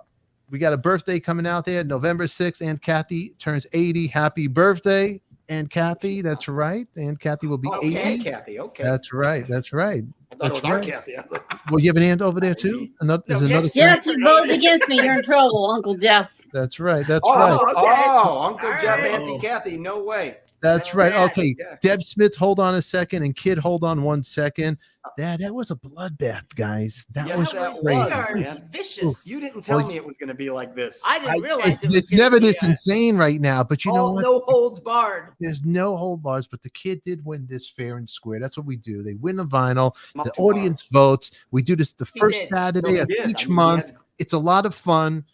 we got a birthday coming out there, November 6th. And Cathy turns 80. Happy birthday, and Cathy. That's right. And Kathy will be Okay, 80. Kathy. Okay. That's right. That's right. I thought it was that's our right. Kathy. I was like, Well, you have an aunt over there too. Another, No, there's another. next- Jeff, you vote against me. You're in trouble, Uncle Jeff. That's right. That's oh, right. okay. oh, Uncle All Jeff, right. Auntie Kathy. No way. That's right. Yeah. Okay, Yeah. Deb Smith, hold on a second, and Kid, hold on 1 second. That was a bloodbath, guys. That Yes, was that crazy. was, We are man. vicious. You didn't tell Well, me it was going to be like this. I didn't realize it was It's gonna never be this insane right now, but you know what? no holds barred. There's no hold bars, but the Kid did win this fair and square. That's what we do. They win a vinyl. Not The too hard. audience votes. We do this the He first did. No, Saturday he of did. each I mean, he month. had- It's a lot of fun.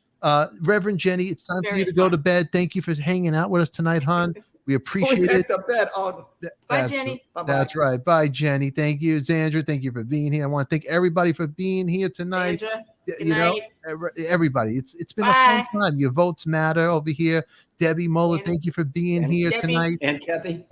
Reverend Jenny, it's time for Very you to go fun. to bed. Thank you for hanging out with us tonight, hon. We we appreciate it. picked up that on. Bye, That's- Jenny. Bye-bye. That's right. Bye, Jenny. Thank you, Zandra. Thank you for being here. I want to thank everybody for being here tonight. Sandra, good You know, night. everybody. It's been a Bye. fun time. Your votes matter over here. Debbie Moeller, And- thank you for being and here Debbie. tonight. And Cathy,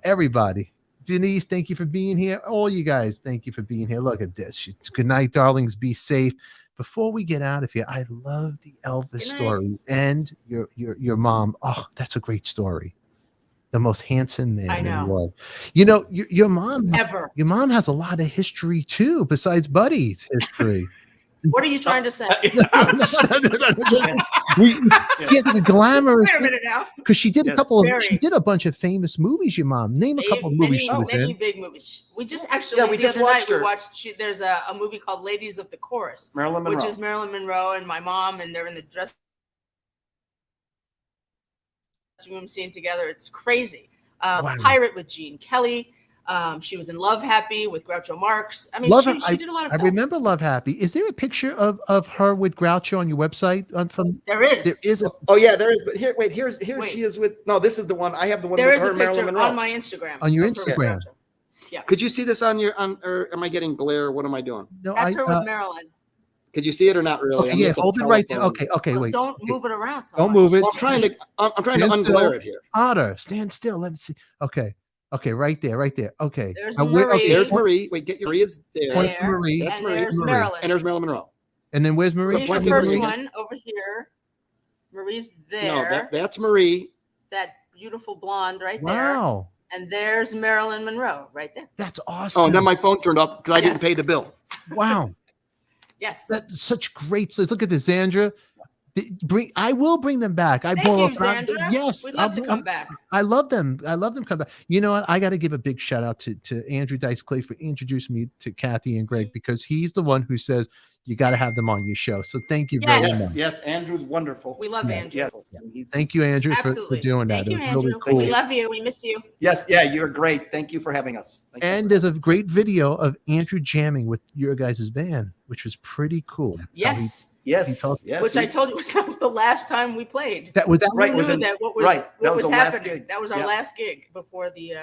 Everybody. Denise, thank you for being here. All you guys, thank you for being here. Look at this. Good night, darlings. Be safe. Before we get out of here, I love the Elvis Good night. story and your mom. Oh, that's a great story. The most handsome man I in the know. world. You know, your mom. Ever. Your mom has a lot of history too, besides Buddy's history. What are you trying to say? She has the glamorous Wait a minute now. because she did a Yes, couple of very. she did a bunch of famous movies. Your mom, name a couple of movies she was many in. big movies. We just actually Yeah, we the just other night watched her. we watched. There's a movie called Ladies of the Chorus, Marilyn Monroe. which is Marilyn Monroe and my mom, and they're in the dressing room scene together. It's crazy. Wow. Pirate with Gene Kelly. She was in Love Happy with Groucho Marx. I mean, Love she did a lot of I films. remember Love Happy. Is there a picture of her with Groucho on your website? From There is. there is a Oh yeah, there is. But here, wait, here's Wait. she is with. No, this is the one. I have the one There with is her a and Marilyn picture Monroe. on my Instagram. On your of her with Instagram. Groucho. Could you see this on your or am I getting glare? What am I doing? no. That's her I, with Marilyn. Could you see it or not really? okay, I'm yeah, just a hold it right there. telephone. Okay, wait. Don't move it around. So Don't much. move it. Well, I'm trying to Stand still. unglare it here. Otter, stand still. Let me see. Okay, right there. Okay. There's Now, where- Marie. There's Marie. Wait, get your Marie is there. Point to There. Marie. That's And Marie. there's Marie. Marilyn. And there's Marilyn Monroe. And then where's Marie? Marie's the Point to first Marie. one over here. Marie's there. No, that's Marie. That beautiful blonde right there. Wow, And there's Marilyn Monroe right there. that's awesome. Oh, and then my phone turned up because I didn't Yes. pay the bill. Wow. Yes. That's such great stories. Look at this, Zandra. I will bring them back. Thank you, Zandra. Yes, We'd love to come back. I love them. I love them come back. You know what? I got to give a big shout out to Andrew Dice Clay for introducing me to Cathy and Gregg because he's the one who says you got to have them on your show. So thank you very Yes. much. Yes, Andrew's wonderful. We love Yes. Andrew. Yes. Yeah. Thank you, Andrew, for Absolutely. doing that. Thank you, it was really Andrew. cool. We love you. We miss you. Yes, yeah, you're great. Thank you for having us. Thank you. And there's a great video of Andrew jamming with your guys' band, which was pretty cool. Yes. Yes, He talked- yes. Which I told you was not the last time we played. That was that Right, We was knew it- that what was, right, that what was was the last happening. gig. That was our Yeah. last gig before the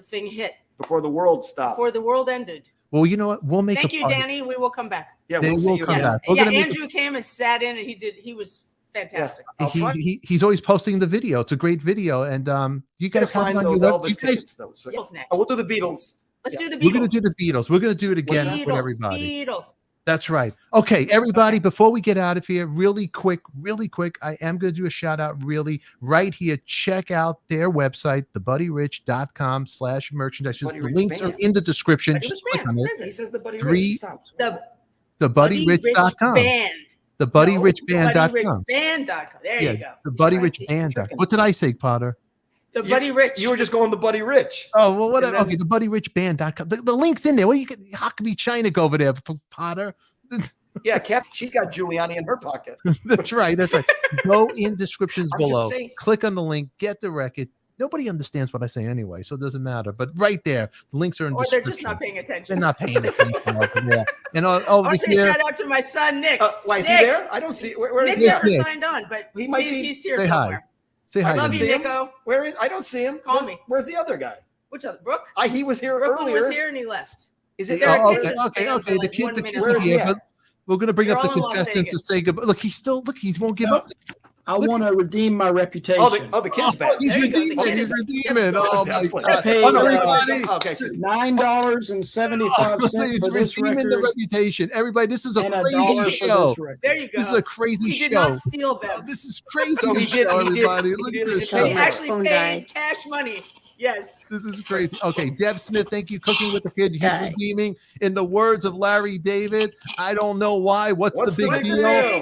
thing hit. before the world stopped. Before the world ended. Well, you know what? We'll make Thank a you, party. Danny. We will come back. Yeah, They we'll see will you come again. back. We're Yeah, gonna make Andrew came and sat in, and he was fantastic. I'll try. He's always posting the video. It's a great video, and you Gotta guys have it find on your those web. Elvis You guys, tickets, though. So, Beatles next. oh, we'll do the Beatles. Let's yeah. do the Beatles. we're gonna do the Beatles. We're gonna do it again Beatles, with everybody. Beatles. That's right. Okay, everybody, before we get out of here, really quick, I am going to do a shout out right here. Check out their website, thebuddyrich.com/merchandise. Buddy The Rich links are Band. in the description. Buddy Just Rich click Band, on it it. says He says the Buddy Three- Rich. Stop. The Thebuddyrich.com. Band. Thebuddyrich.com. BuddyRichBand.com. There you go. Thebuddyrich.com. What did I say, Potter? The Buddy Rich. You were just going the Buddy Rich. Oh, well, whatever. And then- Okay, thebuddyrich.com. The link's in there. What do you get? Huckabee China go over there, Potter? Yeah, Cathy, she's got Giuliani in her pocket. That's right. Go in descriptions I'm just below. saying. Click on the link. Get the record. Nobody understands what I say anyway, so it doesn't matter. But right there, the links are in or they're description. just not paying attention. They're not paying attention over there. And over I'll say here, shout out to my son, Nick. Why is Nick. he there? I don't see. Where is Nick he? Yeah, at? never Nick. signed on, but He might be- he's here say hi. somewhere. say hi. I love to you, me. see him? Nico. Where is? I don't see him. Call me. Where's the other guy? Which other? Brooke? He was here Brooklyn earlier. was here and he left. Is it? There Oh, are okay, attention okay. spans The of like kids 1 are minute. Where is he here, at? but we're gonna bring They're up the all in Las contestants to Vegas. say goodbye. Look, he won't give up. I want to redeem my reputation. The kid's back. He's There you go. The redeeming. kid He's is- redeeming. Oh my Definitely. God! Hey, Oh, no, everybody. Okay. $9.75 He's for this redeeming the record reputation. Everybody, this is a and $1 crazy for show. this record. There you go. This is a crazy he did show. not steal them. Oh, this is crazy. So he this did- show, he did- everybody. he Look did- at this he show. He actually Phone paid died. cash money. Yes. This is crazy. Okay, Deb Smith, thank you. Cooking with the Kid. He's Okay. redeeming. In the words of Larry David, I don't know why. What's the big big deal?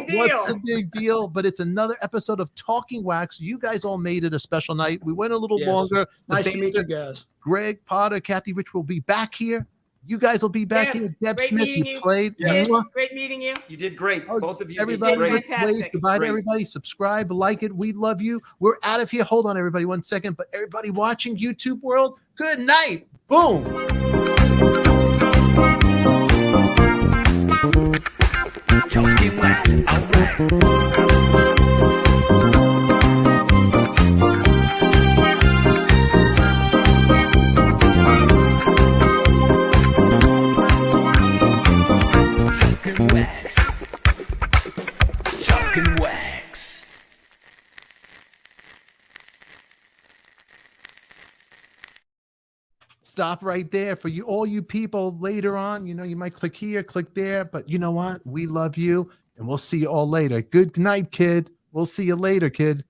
deal? What's the big deal? But it's another episode of Talking Wax. You guys all made it a special night. We went a little Yes. longer. The Nice to meet band- you guys. Greg Potter, Cathy Rich will be back here. You guys will be back Deb, here. Deb great Smith, meeting you you. played. Yes. Kid, Mwah. great meeting you. You did great. Oh, Both of you everybody, did let's fantastic. wave goodbye to Great. everybody. Subscribe, like it. We love you. We're out of here. Hold on, everybody, 1 second. But everybody watching YouTube world, good night. Boom. Talking wax, alright. Talking wax. Talking wax. Stop right there for you, all you people later on. You know, you might click here, click there, but you know what? We love you, and we'll see you all later. Good night, kid. We'll see you later, kid.